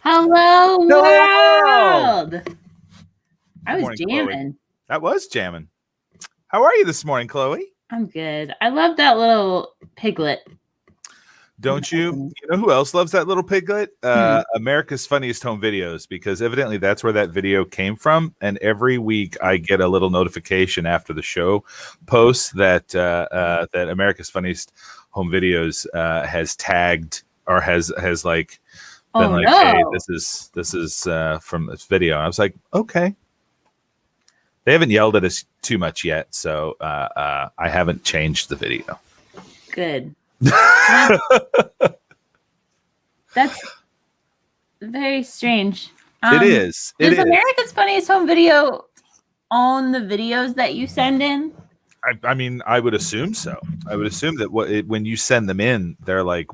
Hello, Hello. world. I Good was morning, Chloe. jamming. That was jamming. How are you this morning, Chloe? I'm good. I love that little piglet. Don't you? You know who else loves that little piglet? America's Funniest Home Videos, because evidently that's where that video came from. And every week I get a little notification after the show posts that that America's Funniest Home Videos has tagged or has like been like, hey, this is from this video. And I was like, okay. They haven't yelled at us too much yet, so I haven't changed the video. Good. That's very strange. It is. Does America's Funniest Home Video own the videos that you send in? I mean, I would assume so. I would assume that when you send them in, they're like,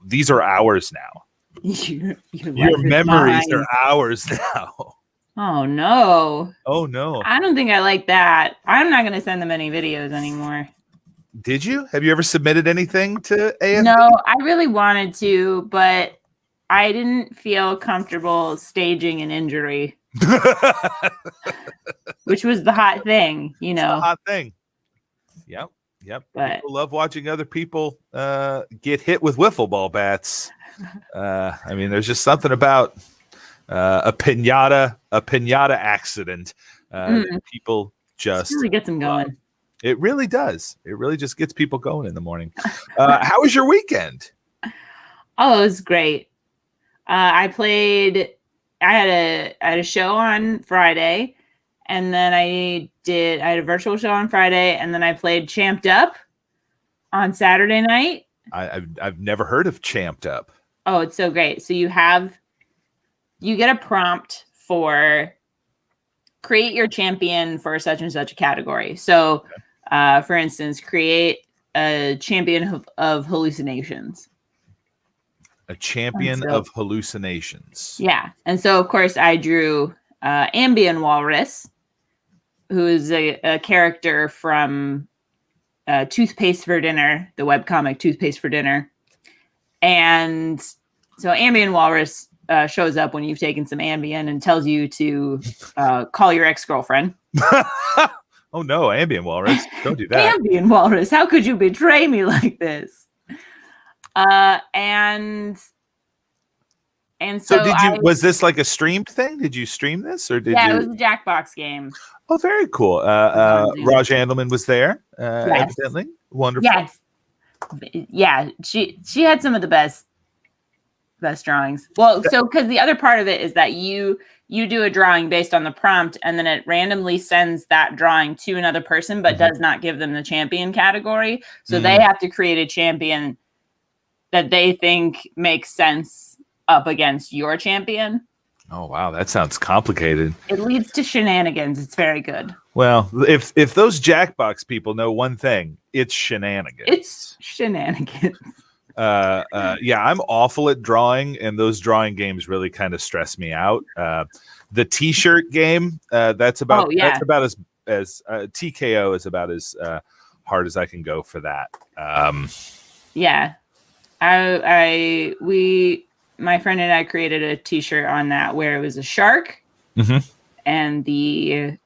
these are ours now. Your memories are ours now. Oh no. Oh no. I don't think I like that. I'm not going to send them any videos anymore. Did you? Have you ever submitted anything to AFB? No, I really wanted to, but I didn't feel comfortable staging an injury. Which was the hot thing, you know. It's the hot thing. Yep. But people love watching other people get hit with wiffle ball bats. I mean, there's just something about a pinata accident that people just really gets them going. It really does. It really just gets people going in the morning. How was your weekend? Oh, it was great. I had a show on Friday, and then I had a virtual show on Friday, and then I played Champed Up on Saturday night. I've never heard of Champed Up. Oh, it's so great. So you get a prompt for create your champion for such and such a category. So, for instance, create a champion of hallucinations. A champion of hallucinations. Yeah. And so, of course, I drew Ambien Walrus, who is a character from Toothpaste for Dinner, the webcomic Toothpaste for Dinner. And so Ambien Walrus shows up when you've taken some Ambien and tells you to call your ex-girlfriend. Oh no, Ambien Walrus. Don't do that. Ambien Walrus, how could you betray me like this? And so was this like a streamed thing? Did you stream this or did you? Yeah, it was a Jackbox game. Oh, very cool. Raj Andelman was there, yes. evidently. Wonderful. Yes. Yeah, she had some of the best drawings. Well, so because the other part of it is that you do a drawing based on the prompt, and then it randomly sends that drawing to another person, but does not give them the champion category. So they have to create a champion that they think makes sense up against your champion. Oh wow, that sounds complicated. It leads to shenanigans. It's very good. Well, if those Jackbox people know one thing, it's shenanigans. It's shenanigans. Yeah, I'm awful at drawing, and those drawing games really kind of stress me out. The T-shirt game, that's about as TKO is about as hard as I can go for that. Yeah, my friend and I created a T-shirt on that where it was a shark, and the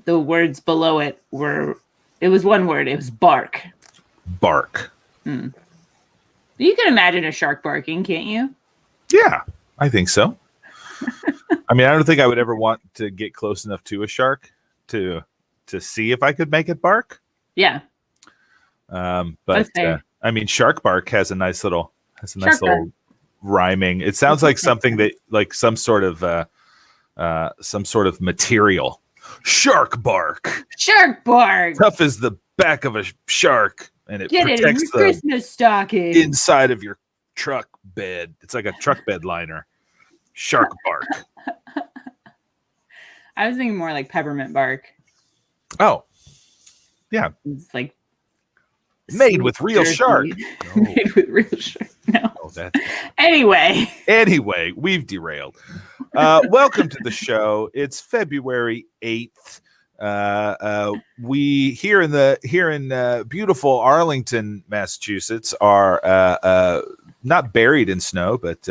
words below it was one word. It was bark. Bark. You can imagine a shark barking, can't you? Yeah, I think so. I mean, I don't think I would ever want to get close enough to a shark to see if I could make it bark. Yeah. But I mean, shark bark has a nice little rhyming. It sounds like something that like some sort of material. Shark bark. Shark bark. Tough as the back of a shark, and it protects the Christmas stocking inside of your truck bed. It's like a truck bed liner. Shark bark. I was thinking more like peppermint bark. Oh, yeah. It's like made with real shark. No. Made with real shark. No. Oh, Anyway, we've derailed. Welcome to the show. It's February 8th. We here in beautiful Arlington, Massachusetts, are not buried in snow, but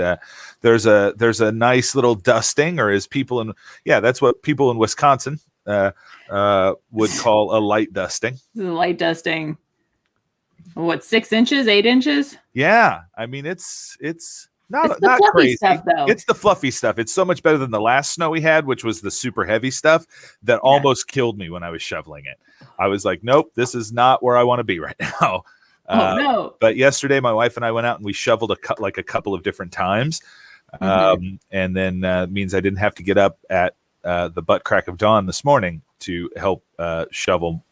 there's a nice little dusting, or that's what people in Wisconsin would call a light dusting. Light dusting. What, 6 inches, 8 inches? Yeah, I mean it's not crazy stuff, though. It's the fluffy stuff. It's so much better than the last snow we had, which was the super heavy stuff that almost killed me when I was shoveling it. I was like, nope, this is not where I want to be right now. No. But yesterday my wife and I went out and we shoveled a couple of different times. And then means I didn't have to get up at the butt crack of dawn this morning to help shovel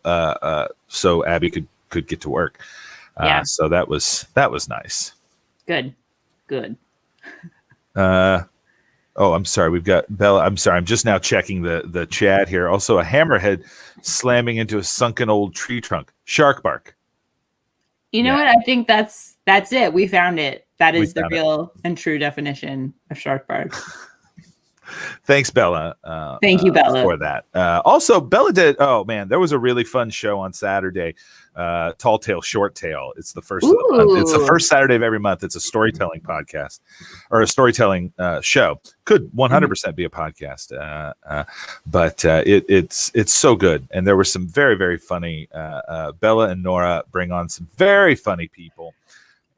so Abby could get to work. So that was nice. Good. I'm sorry. We've got Bella. I'm sorry. I'm just now checking the chat here. Also, a hammerhead slamming into a sunken old tree trunk. Shark bark. You know what? I think that's it. We found it. That is the real and true definition of shark bark. Thanks, Bella. Thank you, Bella, for that. Also, Bella did. Oh man, there was a really fun show on Saturday. Tall Tale, Short Tale. It's the first. It's the first Saturday of every month. It's a storytelling podcast or a storytelling show. Could 100% be a podcast, but it's so good. And there were some very, very funny. Bella and Nora bring on some very funny people,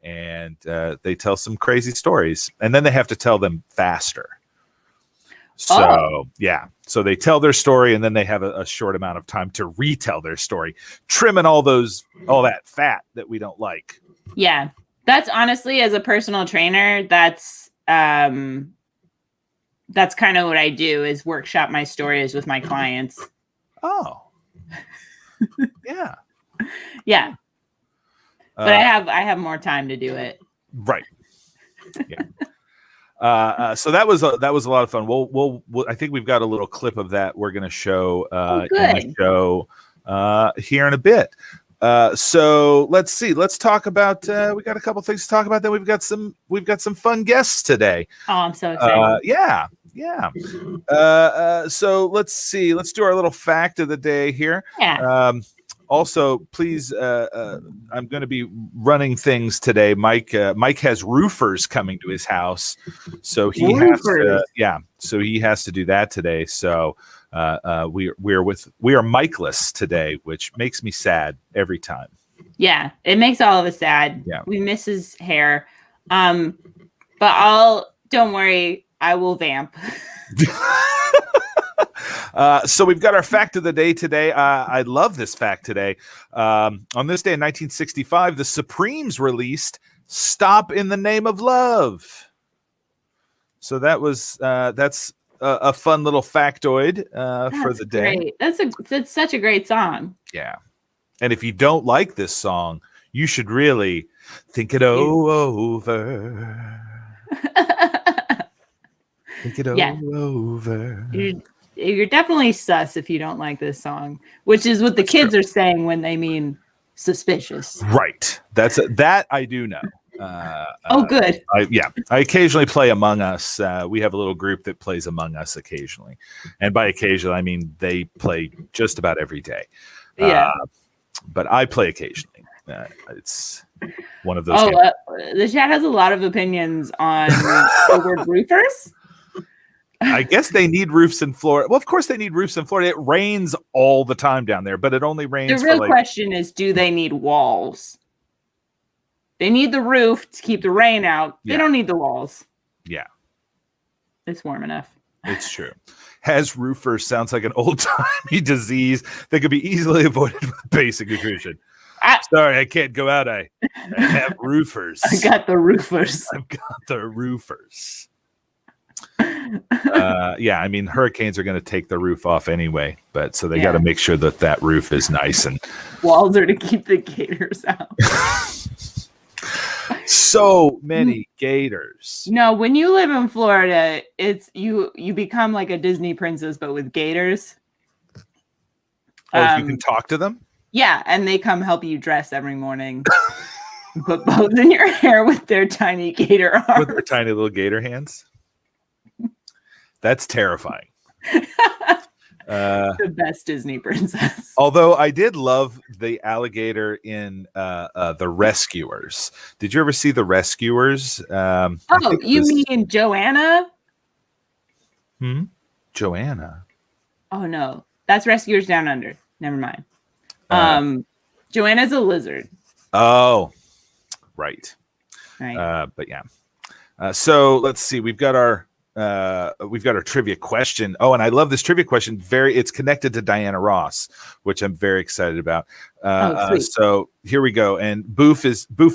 and they tell some crazy stories, and then they have to tell them faster. So so they tell their story and then they have a short amount of time to retell their story, trimming all that fat that we don't like. Yeah, that's honestly, as a personal trainer, that's kind of what I do, is workshop my stories with my clients. Oh, yeah. But I have more time to do it. Right. Yeah. So that was a lot of fun. We'll I think we've got a little clip of that we're going to show in the show here in a bit. So let's see. Let's talk about. We got a couple things to talk about. Then we've got some fun guests today. Oh, I'm so excited. Yeah. So let's see. Let's do our little fact of the day here. Yeah. Also, please, I'm going to be running things today. Mike has roofers coming to his house, so he has to do that today. So we are Mikeless today, which makes me sad every time. Yeah, it makes all of us sad. Yeah, we miss his hair. But don't worry, I will vamp. So we've got our fact of the day today. I love this fact today. On this day in 1965, the Supremes released "Stop in the Name of Love." So that's a fun little factoid for the day. Great. That's such a great song. Yeah, and if you don't like this song, you should really think it over. Think it over. You're definitely sus if you don't like this song, which is what the kids are saying when they mean suspicious. Right. That I do know. Good. I occasionally play Among Us. We have a little group that plays Among Us occasionally. And by occasionally, I mean they play just about every day. Yeah. But I play occasionally. It's one of those. The chat has a lot of opinions on the word roofers. I guess they need roofs in Florida. Well, of course they need roofs in Florida. It rains all the time down there, but it only rains. The real question is, do they need walls? They need the roof to keep the rain out. They don't need the walls. Yeah. It's warm enough. It's true. Has roofers sounds like an old-timey disease that could be easily avoided with basic nutrition. Sorry, I can't go out. I have roofers. I got the roofers. I've got the roofers. I mean, hurricanes are going to take the roof off anyway, but so they got to make sure that roof is nice, and walls are to keep the gators out. So many gators. No, when you live in Florida, it's you become like a Disney princess, but with gators. Oh, you can talk to them? Yeah, and they come help you dress every morning. Put bows in your hair with their tiny gator arms. With their tiny little gator hands? That's terrifying. The best Disney princess. Although I did love the alligator in The Rescuers. Did you ever see The Rescuers? You mean Joanna? Joanna. Oh no, that's Rescuers Down Under. Never mind. Joanna's a lizard. Oh, right. But yeah. So let's see. We've got our trivia question. Oh, and I love this trivia question. It's connected to Diana Ross, which I'm very excited about. So here we go. And Boof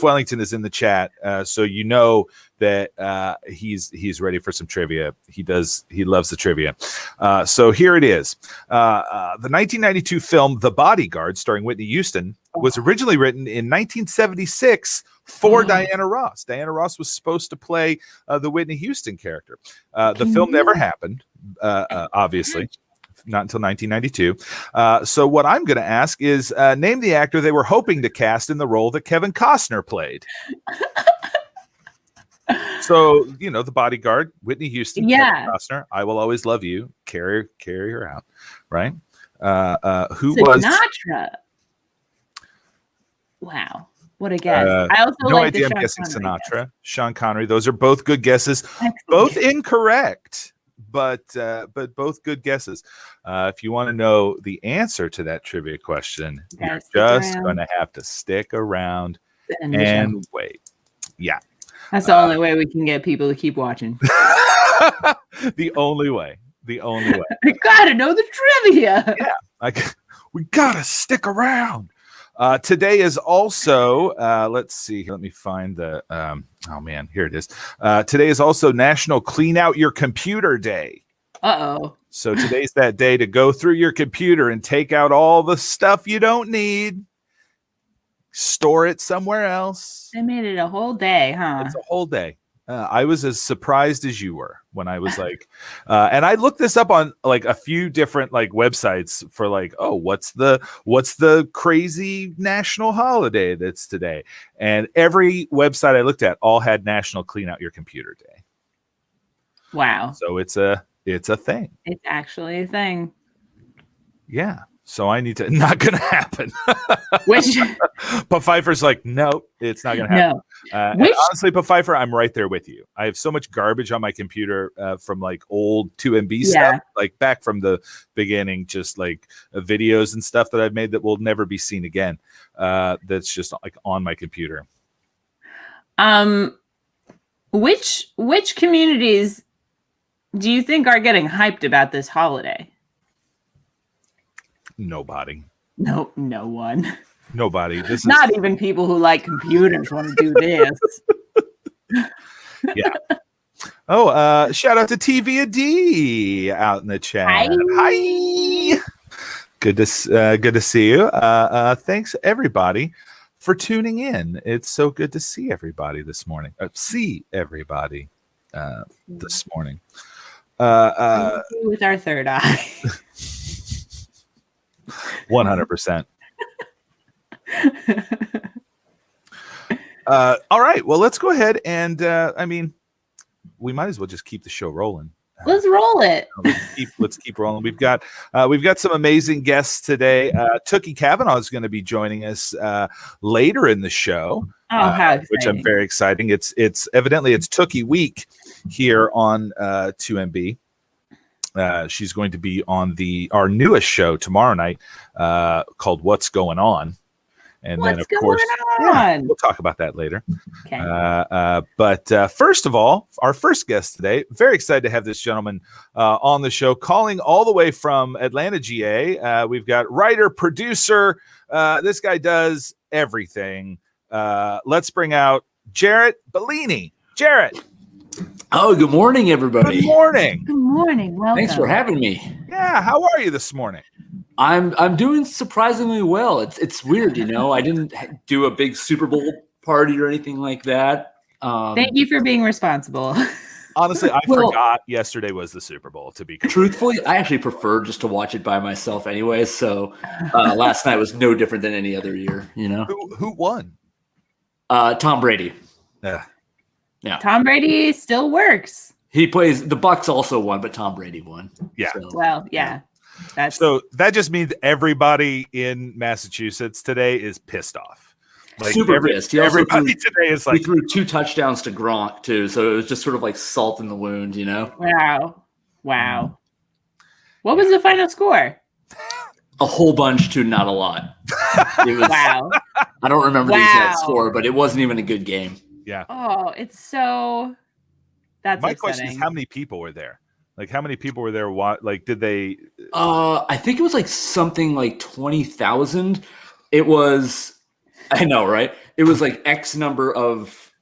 Wellington is in the chat, so you know that he's ready for some trivia. He loves the trivia. So here it is. The 1992 film The Bodyguard, starring Whitney Houston, was originally written in 1976 for Diana Ross. Diana Ross was supposed to play the Whitney Houston character. The film never happened, obviously, not until 1992. So what I'm going to ask is name the actor they were hoping to cast in the role that Kevin Costner played. So, The Bodyguard, Whitney Houston, Kevin Costner, I Will Always Love You, carry her out, right? Who was Sinatra? Wow. What a guess. I also no like idea. I'm guessing Sinatra, guess. Sean Connery. Those are both good guesses. Excellent. Both incorrect, but both good guesses. If you want to know the answer to that trivia question, you're just going to have to stick around and wait. Yeah. That's the only way we can get people to keep watching. The only way. I gotta know the trivia. Yeah. We gotta stick around. Today is also, let's see, let me find the, oh man, here it is. Today is also National Clean Out Your Computer Day. Uh-oh. So today's that day to go through your computer and take out all the stuff you don't need, store it somewhere else. They made it a whole day, huh? It's a whole day. I was as surprised as you were when I was like, and I looked this up on like a few different like websites for like, oh, what's the crazy national holiday that's today? And every website I looked at all had National Clean Out Your Computer Day. Wow. So it's a thing. It's actually a thing. Yeah. So I need to, not going to happen. But Pfeiffer's like, no, it's not going to happen. No. And honestly, but Pfeiffer, I'm right there with you. I have so much garbage on my computer from like old 2MB stuff, like back from the beginning, just like videos and stuff that I've made that will never be seen again. That's just like on my computer. Which communities do you think are getting hyped about this holiday? Nobody. No one. Nobody. This not even people who like computers want to do this. Yeah. Oh, shout out to TV D out in the chat. Hi. Good to see you. Thanks everybody for tuning in. It's so good to see everybody this morning. This morning. With our third eye. 100%. All right. Well, let's go ahead and we might as well just keep the show rolling. Let's roll it. Let's keep rolling. We've got some amazing guests today. Tooky Kavanagh is going to be joining us later in the show. Oh, how exciting. Which I'm very exciting. It's evidently it's Tooky week here on 2MB. She's going to be on our newest show tomorrow night called What's Going On. And then, of course, we'll talk about that later. Okay. But first of all, our first guest today, very excited to have this gentleman on the show, calling all the way from Atlanta, GA. We've got writer, producer. This guy does everything. Let's bring out Jarrett Bellini. Jarrett. Oh, good morning, everybody. Good morning. Good morning. Welcome. Thanks for having me. Yeah, how are you this morning? I'm doing surprisingly well. It's weird, I didn't do a big Super Bowl party or anything like that. Thank you for being responsible. Honestly, I forgot yesterday was the Super Bowl, to be truthfully. I actually prefer just to watch it by myself anyway. So last night was no different than any other year, Who won? Tom Brady. Yeah. Tom Brady still works. He plays. The Bucks also won, but Tom Brady won. Yeah. So, well, yeah. So that just means everybody in Massachusetts today is pissed off. Like super pissed. Everybody today is like, he threw 2 touchdowns to Gronk too, so it was just sort of like salt in the wound, you know. Wow. What was the final score? A whole bunch to not a lot. It was, wow. I don't remember the exact score, but it wasn't even a good game. Yeah. Oh, it's so. That's my upsetting. question is, how many people were there? Like, how many people were there? What, like, did they? I think it was like something like 20,000. It was, I know, right? It was like X number of.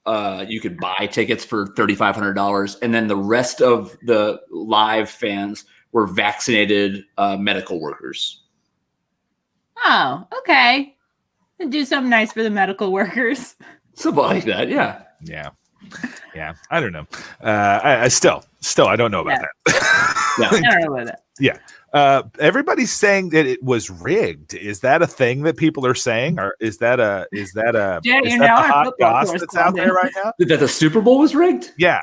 You could buy tickets for $3,500, and then the rest of the live fans were vaccinated medical workers. Oh, okay. Do something nice for the medical workers. Something like that, yeah. Yeah. I don't know. I still, I don't know about that. Yeah, I don't know about that. Yeah. Everybody's saying that it was rigged. Is that a thing that people are saying, or is that a hot goss that's out there right now? That the Super Bowl was rigged? Yeah.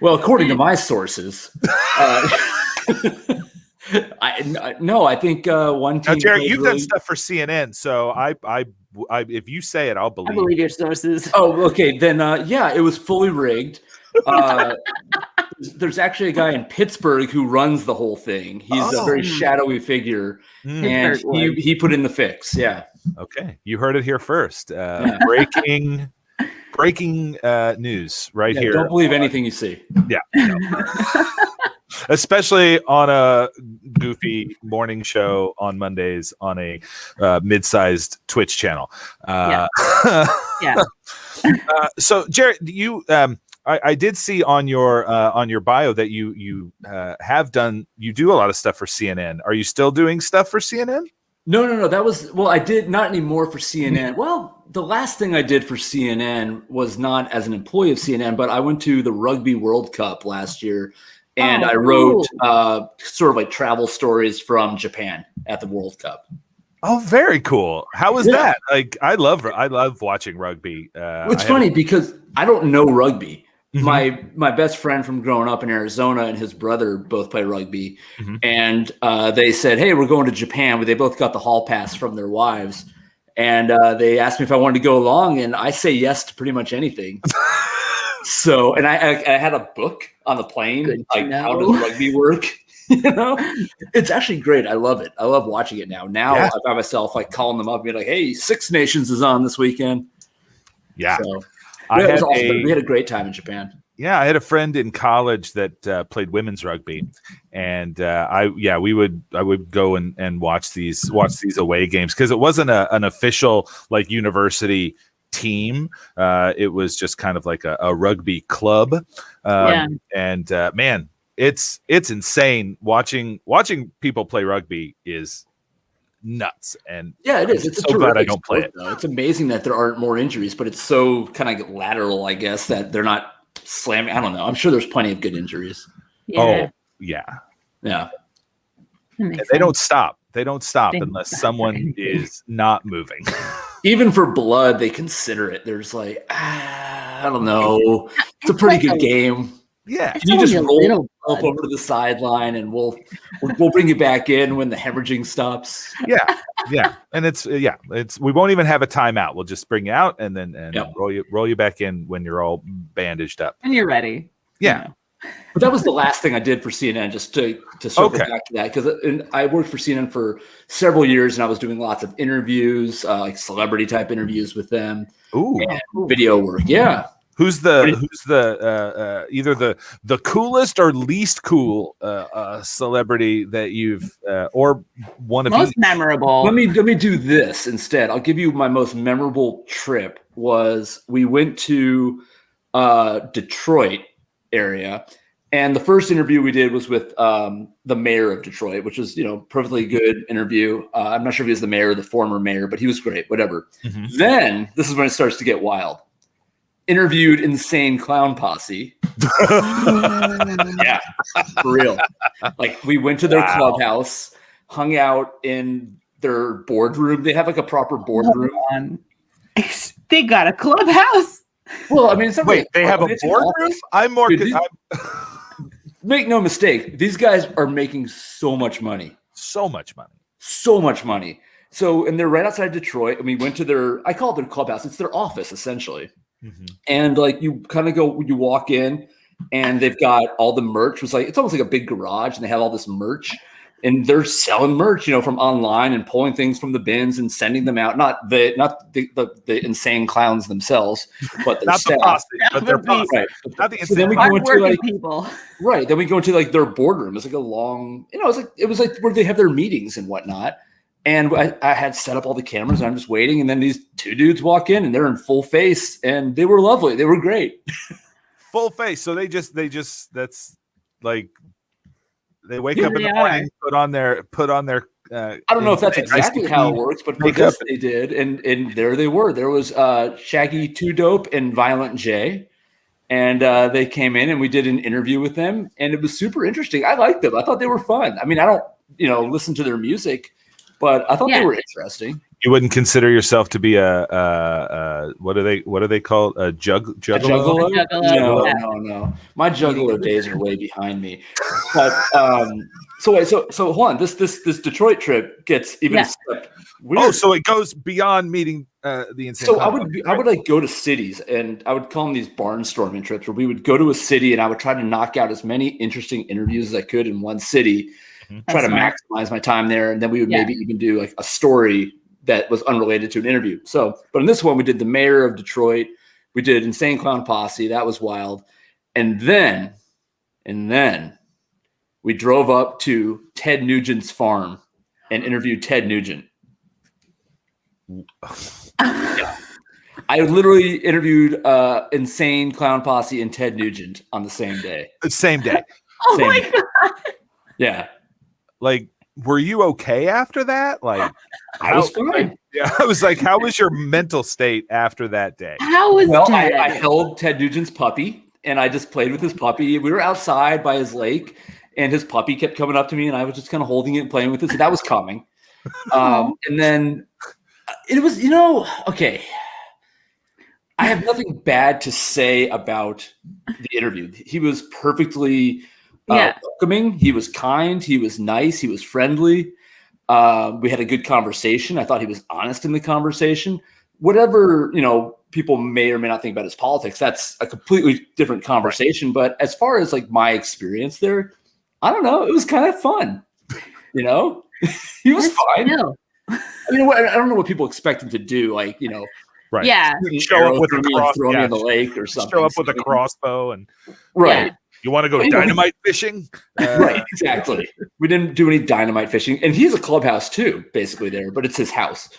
Well, according to my sources, I think one team. Now, Jarrett, you've done stuff for CNN, so I if you say it, I'll believe. I believe your sources. Oh, okay. Then, it was fully rigged. There's actually a guy in Pittsburgh who runs the whing thing. He's a very shadowy figure, and he put in the fix. Yeah. Okay, you heard it here first. Breaking news right here. Don't believe anything you see. Yeah. No. Especially on a goofy morning show on Mondays on a mid-sized Twitch channel. So, Jarrett, you, I did see on your bio that you do a lot of stuff for CNN. Are you still doing stuff for CNN? No. That was, I did not anymore for CNN. Well, the last thing I did for CNN was not as an employee of CNN, but I went to the Rugby World Cup last year. And I wrote sort of like travel stories from Japan at the World Cup. Oh, very cool. How was that? Like, I love watching rugby. It's funny because I don't know rugby. Mm-hmm. My best friend from growing up in Arizona and his brother both play rugby. Mm-hmm. And they said, hey, we're going to Japan. But they both got the hall pass from their wives. And they asked me if I wanted to go along. And I say yes to pretty much anything. So, and I had a book on the plane, like how does rugby work? It's actually great. I love it. I love watching it now. I find myself like calling them up and being like, "Hey, Six Nations is on this weekend." Yeah, so we had a great time in Japan. Yeah, I had a friend in college that played women's rugby, and I would go and watch these away games because it wasn't an official like university team. It was just kind of like a rugby club. And man, it's insane. Watching people play rugby is nuts. And it is. It's so glad I don't play it. Though. It's amazing that there aren't more injuries, but it's so kind of lateral, I guess, that they're not slamming. I don't know. I'm sure there's plenty of good injuries. Yeah. Oh, yeah. And they don't stop. They don't stop unless someone is not moving. Even for blood, they consider it. There's like, I don't know. It's a pretty good game. Yeah. You just roll over to the sideline and we'll bring you back in when the hemorrhaging stops. Yeah. And it's we won't even have a timeout. We'll just bring you out and then roll you back in when you're all bandaged up. And you're ready. Yeah. But that was the last thing I did for CNN, just to circle back to that, because I worked for CNN for several years, and I was doing lots of interviews, like celebrity type interviews with them. Ooh, and video work. Yeah. Who's either the coolest or least cool celebrity that you've or one of most memorable? Let me do this instead. I'll give you my most memorable trip. We went to Detroit area, and the first interview we did was with the mayor of Detroit, which was perfectly good interview. I'm not sure if he was the mayor or the former mayor, but he was great. Whatever. Mm-hmm. Then this is when it starts to get wild. Interviewed Insane Clown Posse. Yeah, for real. Like we went to their clubhouse, hung out in their boardroom. They have like a proper boardroom. They got a clubhouse. Well, I mean, wait, they have a boardroom? I'm more. make no mistake, these guys are making so much money. So much money. So much money. So, and they're right outside Detroit. And we went to I call it their clubhouse. It's their office, essentially. Mm-hmm. And like you kind of you walk in and they've got all the merch. It's almost like a big garage and they have all this merch. And they're selling merch, from online and pulling things from the bins and sending them out. Not the insane clowns themselves, but their staff. But they're right. Not the insane. So then we go into people. Right. Then we go into like their boardroom. It's like a long, it was like where they have their meetings and whatnot. And I had set up all the cameras and I'm just waiting. And then these two dudes walk in and they're in full face and they were lovely. They were great. Full face. So they just that's like. They wake up in the morning, put on their. I don't know if that's exactly how it works, but for this they did, and there they were. There was Shaggy 2 Dope and Violent J, and they came in and we did an interview with them, and it was super interesting. I liked them. I thought they were fun. I mean, I don't listen to their music, but I thought they were interesting. You wouldn't consider yourself to be a what are they called? A juggalo? No. My juggalo days are way behind me. But so hold on. This Detroit trip gets even a step weird. Oh, so it goes beyond meeting the insane. So I would like go to cities and I would call them these barnstorming trips where we would go to a city and I would try to knock out as many interesting interviews as I could in one city, try to maximize my time there, and then we would maybe even do like a story that was unrelated to an interview. So, but in this one, we did the mayor of Detroit. We did Insane Clown Posse. That was wild. And then we drove up to Ted Nugent's farm and interviewed Ted Nugent. Yeah. I literally interviewed Insane Clown Posse and Ted Nugent on the same day. Same day. Oh my God. Yeah. Like, were you okay after that? Like, I was fine. I was like, how was your mental state after that day? I held Ted Nugent's puppy and I just played with his puppy. We were outside by his lake and his puppy kept coming up to me and I was just kind of holding it and playing with it. So that was calming. And then it was, okay. I have nothing bad to say about the interview. He was perfectly welcoming. He was kind. He was nice. He was friendly. We had a good conversation. I thought he was honest in the conversation. Whatever, people may or may not think about his politics, that's a completely different conversation. But as far as like my experience there, I don't know. It was kind of fun. He was fine. I mean, I don't know what people expect him to do. Like, right. Yeah. Show up with throw me in the lake or something. Show up with a crossbow and right. Yeah. You want to go dynamite fishing? Right, exactly. We didn't do any dynamite fishing. And he's a clubhouse too, basically there, but it's his house.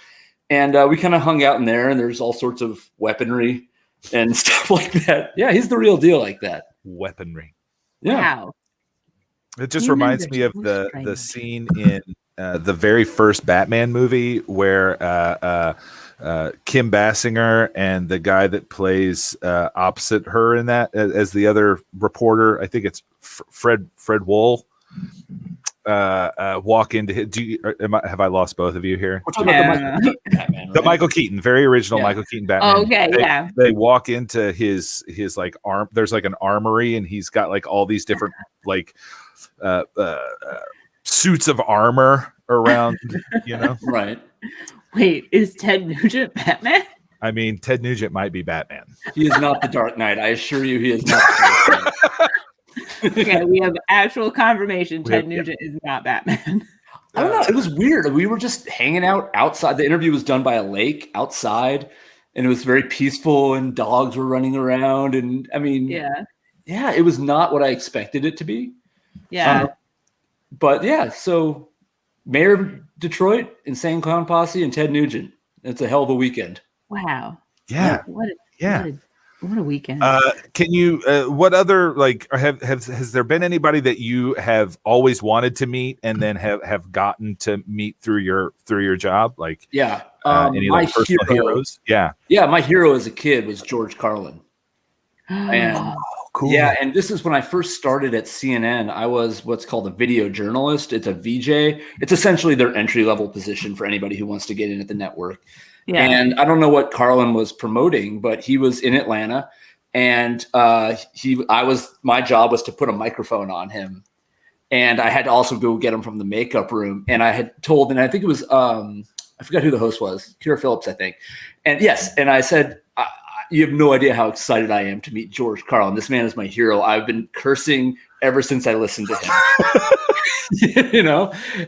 And we kind of hung out in there and there's all sorts of weaponry and stuff like that. Yeah, he's the real deal like that. Weaponry. Yeah. Wow. It just reminds me of the scene in the very first Batman movie where Kim Basinger and the guy that plays opposite her in that as the other reporter, I think it's Fred Wool, walk into his, have I lost both of you here? We're talking about the Michael Keaton Batman, right? The Michael Keaton, very original Michael Keaton Batman. Oh, okay, They walk into his like arm. There's like an armory, and he's got like all these different like suits of armor around. Right. Wait, is Ted Nugent Batman? I mean, Ted Nugent might be Batman. He is not the Dark Knight. I assure you, he is not the Dark Knight. Okay, we have actual confirmation Ted Nugent is not Batman. I don't know. It was weird. We were just hanging out outside. The interview was done by a lake outside, and it was very peaceful, and dogs were running around. And I mean, yeah, it was not what I expected it to be. Yeah. But yeah, so Mayor of Detroit, Insane Clown Posse, and Ted Nugent. It's a hell of a weekend. Wow. Yeah. What a weekend. Can you what other like has there been anybody that you have always wanted to meet and then have gotten to meet through your job? Like any my like personal heroes? Yeah. Yeah, my hero as a kid was George Carlin. And cool. Yeah, and this is when I first started at CNN. I was what's called a video journalist. It's a VJ. It's essentially their entry-level position for anybody who wants to get in at the network. Yeah. And I don't know what Carlin was promoting, but he was in Atlanta and my job was to put a microphone on him, and I had to also go get him from the makeup room. And I had told, and I think it was I forgot who the host was, Kira Phillips, I think. And yes, and I said, you have no idea how excited I am to meet George Carlin. This man is my hero. I've been cursing ever since I listened to him,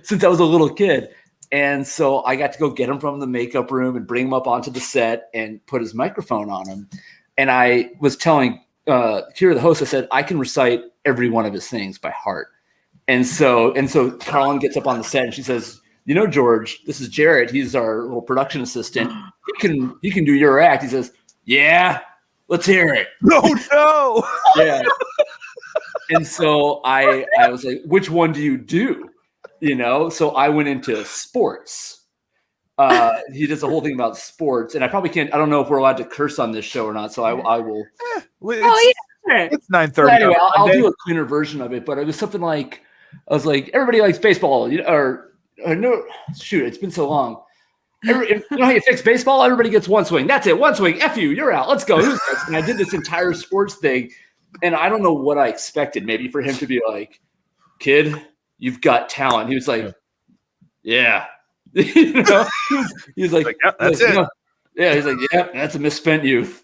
since I was a little kid. And so I got to go get him from the makeup room and bring him up onto the set and put his microphone on him. And I was telling Kira, the host, I said, I can recite every one of his things by heart. And so Carlin gets up on the set and she says, George, this is Jarrett. He's our little production assistant. He can do your act. He says, yeah, let's hear it. No. Yeah. And so I was like, which one do you do? So I went into sports. He does a whole thing about sports, and I probably can't. I don't know if we're allowed to curse on this show or not. So I will. It's 9:30. So anyway, I'll do a cleaner version of it. But it was something like, I was like, everybody likes baseball, or no, shoot, it's been so long. You know how you fix baseball? Everybody gets one swing. That's it. One swing. F you. You're out. Let's go. Who's next? And I did this entire sports thing, and I don't know what I expected. Maybe for him to be like, kid, you've got talent. He was like, yeah. He was like, yep, that's it. Yeah, he's like, yeah, that's a misspent youth.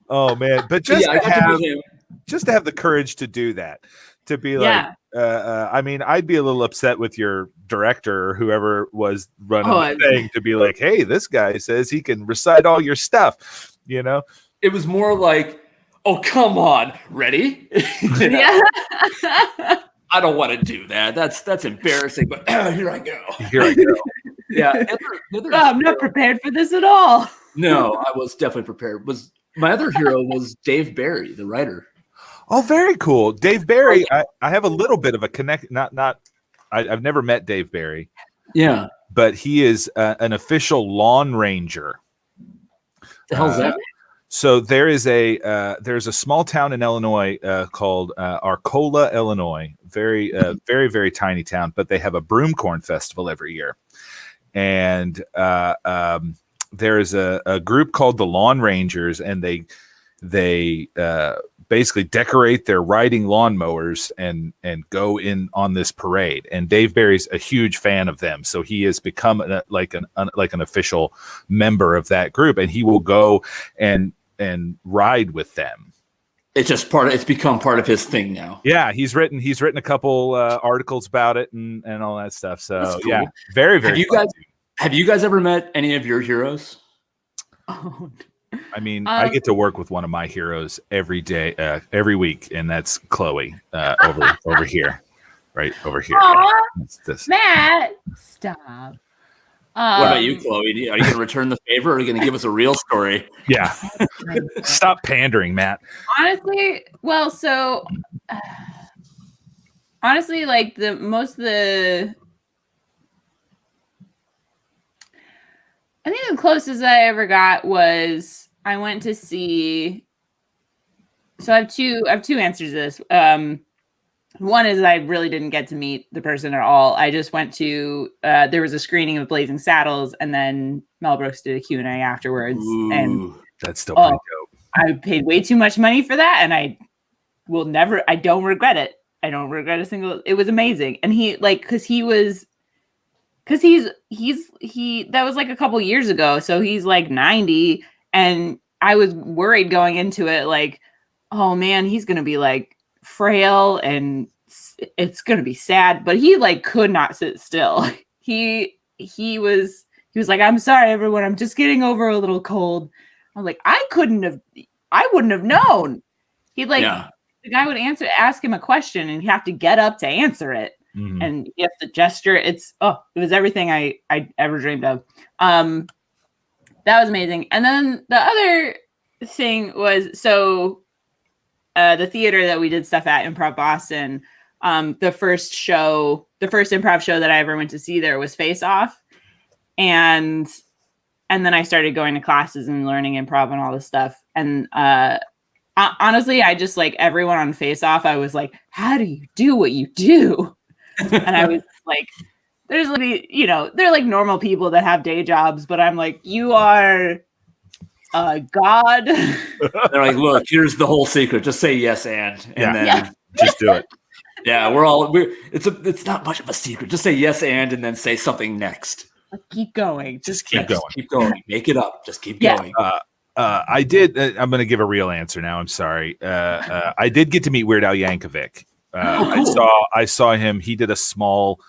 Oh man, but just to have the courage to do that, to be like, I mean, I'd be a little upset with your director or whoever was running the thing to be like, hey, this guy says he can recite all your stuff. It was more like, oh, come on, ready? Yeah. I don't want to do that. That's embarrassing, but here I go. Yeah. I'm not prepared for this at all. No, I was definitely prepared. My other hero was Dave Barry, the writer. Oh, very cool. Dave Barry, I have a little bit of a connect. I've never met Dave Barry. Yeah. But he is an official lawn ranger. The hell's that? So there's a small town in Illinois called Arcola, Illinois. Very, very, very tiny town, but they have a broom corn festival every year. And there's a group called the Lawn Rangers, and they basically decorate their riding lawnmowers and go in on this parade. And Dave Barry's a huge fan of them, so he has become like an official member of that group, and he will go and ride with them. It's become part of his thing now. Yeah, he's written a couple articles about it and all that stuff. So cool. Yeah, very, very. Have you guys ever met any of your heroes? Oh. I mean, I get to work with one of my heroes every day, every week, and that's Chloe over here, right over here. Matt, stop. What about you, Chloe? Are you going to return the favor, or are you going to give us a real story? Yeah. Stop pandering, Matt. Honestly, like I think the closest I ever got was I went to see. So I have two answers to this. One is I really didn't get to meet the person at all. I just went to there was a screening of Blazing Saddles, and then Mel Brooks did a Q&A afterwards. Ooh, and that's still pretty dope. I paid way too much money for that, and I don't regret it. I don't regret a single. It was amazing, and he that was like a couple years ago, so he's like 90, and I was worried going into it, like, oh man, he's gonna be like frail and it's gonna be sad, but he like could not sit still. He was like, I'm sorry everyone, I'm just getting over a little cold. I was like, I wouldn't have known. The guy would ask him a question, and he'd have to get up to answer it. Mm-hmm. And you have to gesture. It was everything I ever dreamed of. That was amazing. And then the other thing was, the theater that we did stuff at, Improv Boston, the first improv show that I ever went to see there was Face Off. And then I started going to classes and learning improv and all this stuff. And honestly, I just like everyone on Face Off, I was like, how do you do what you do? And I was like, there's like, they're like normal people that have day jobs, but I'm like, you are God. They're like, look, here's the whole secret. Just say yes and then just do it. Yeah, it's not much of a secret. Just say yes and then say something next. Keep going. Just keep going. Keep going. Make it up. Just keep going. I did. I'm going to give a real answer now. I'm sorry. I did get to meet Weird Al Yankovic. Cool. I saw him. He did a small.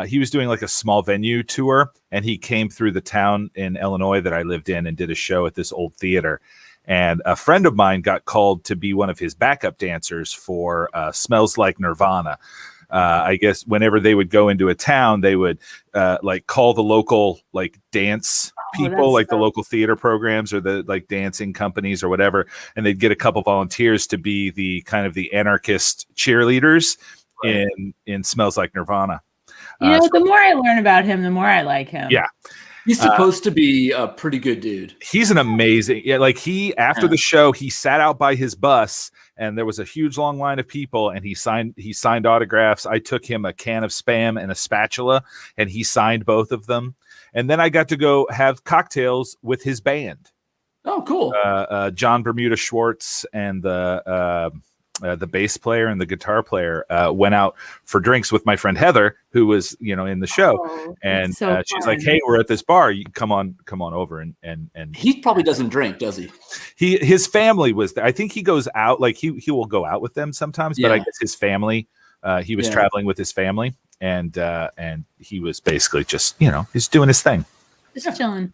He was doing like a small venue tour, and he came through the town in Illinois that I lived in and did a show at this old theater. And a friend of mine got called to be one of his backup dancers for Smells Like Nirvana. I guess whenever they would go into a town, they would like call the local like dance people, like the local theater programs or the like dancing companies or whatever, and they'd get a couple volunteers to be the kind of the anarchist cheerleaders in Smells Like Nirvana. The more I learn about him, the more I like him. Yeah. He's supposed to be a pretty good dude. He's an amazing, after the show, he sat out by his bus and there was a huge long line of people and he signed autographs. I took him a can of Spam and a spatula and he signed both of them. And then I got to go have cocktails with his band. Oh, cool. John Bermuda Schwartz and the bass player and the guitar player went out for drinks with my friend Heather, who was, in the show. And she's like, hey, we're at this bar. You come on over. And he probably doesn't drink, does he? His family was there. I think he goes out, like he will go out with them sometimes, but I guess his family, he was traveling with his family and he was basically just, he's doing his thing. Just chilling.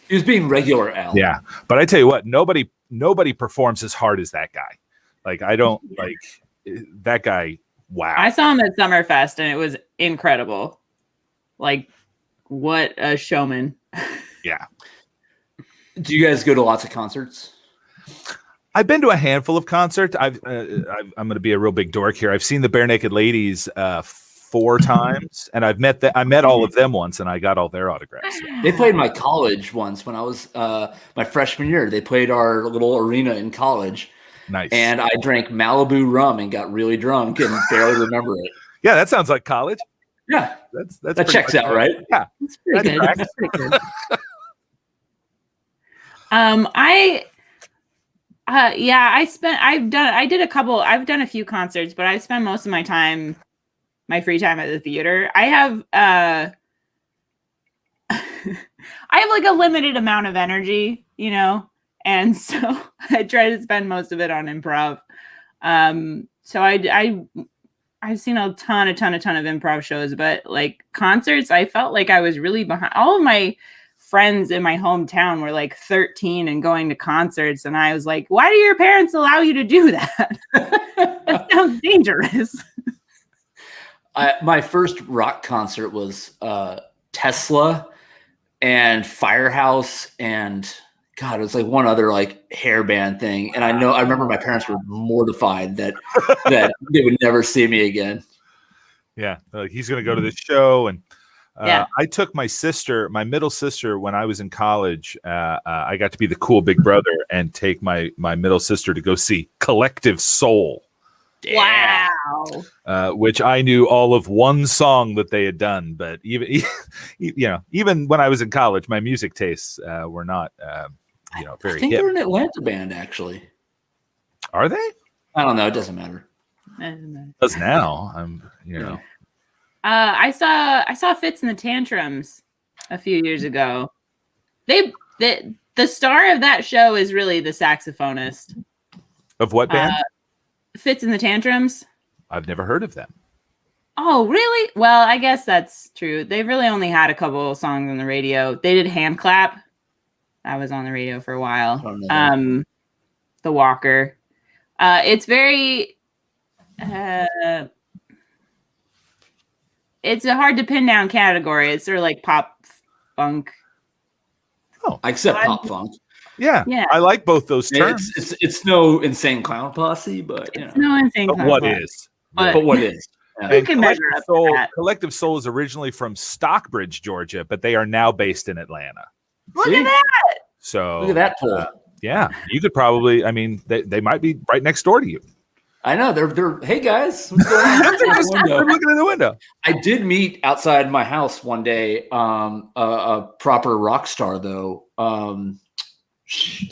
He was being regular Al. Yeah. But I tell you what, nobody performs as hard as that guy. Like, I don't like that guy. Wow. I saw him at Summerfest and it was incredible. Like, what a showman. Yeah. Do you guys go to lots of concerts? I've been to a handful of concerts. I'm going to be a real big dork here. I've seen the Bare Naked Ladies 4 times, and I met all of them once, and I got all their autographs. They played my college once when I was my freshman year. They played our little arena in college. Nice. And I drank Malibu rum and got really drunk and barely remember it. Yeah, that sounds like college. Yeah, that checks out, right? Yeah, that's pretty good. That's pretty good. I've done a few concerts, but I spent most of my free time at the theater. I have like a limited amount of energy, and so I try to spend most of it on improv. So I've seen a ton of improv shows, but like concerts, I felt like I was really behind. All of my friends in my hometown were like 13 and going to concerts. And I was like, why do your parents allow you to do that? That sounds dangerous. My first rock concert was Tesla and Firehouse and God, it was like one other like hair band thing. And I remember my parents were mortified that they would never see me again. Yeah. He's going to go to this show. And I took my middle sister, when I was in college, I got to be the cool big brother and take my middle sister to go see Collective Soul. Wow. Which I knew all of one song that they had done. But even when I was in college, my music tastes were not very I think hip. they're an Atlanta band, actually. Are they? I don't know. It doesn't matter. Because now I'm, I saw Fitz and the Tantrums a few years ago. The star of that show is really the saxophonist. Of what band? Fitz and the Tantrums. I've never heard of them. Oh, really? Well, I guess that's true. They've really only had a couple of songs on the radio. They did Hand Clap. That was on the radio for a while. The Walker. It's very it's a hard to pin down category. It's sort of like pop funk. Oh, I accept pop funk. Yeah. I like both those terms. It's no Insane Clown Posse, but it's no Insane Clown Posse. But what is? Yeah. Who can measure up to that? Collective Soul is originally from Stockbridge, Georgia, but they are now based in Atlanta. Look at that. So look at that poll. Yeah, you could probably. I mean, they might be right next door to you. I know they're. Hey guys, what's going on? They're looking in the window. I did meet outside my house one day. A proper rock star though.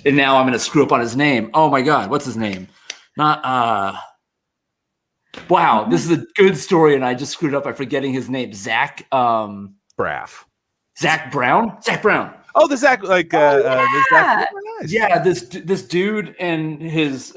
And now I'm going to screw up on his name. Oh my God. What's his name? Wow. This is a good story. And I just screwed up by forgetting his name. Zach Brown. Zach Brown. Oh, the Zach, like, the Zach. Nice. Yeah. This dude and his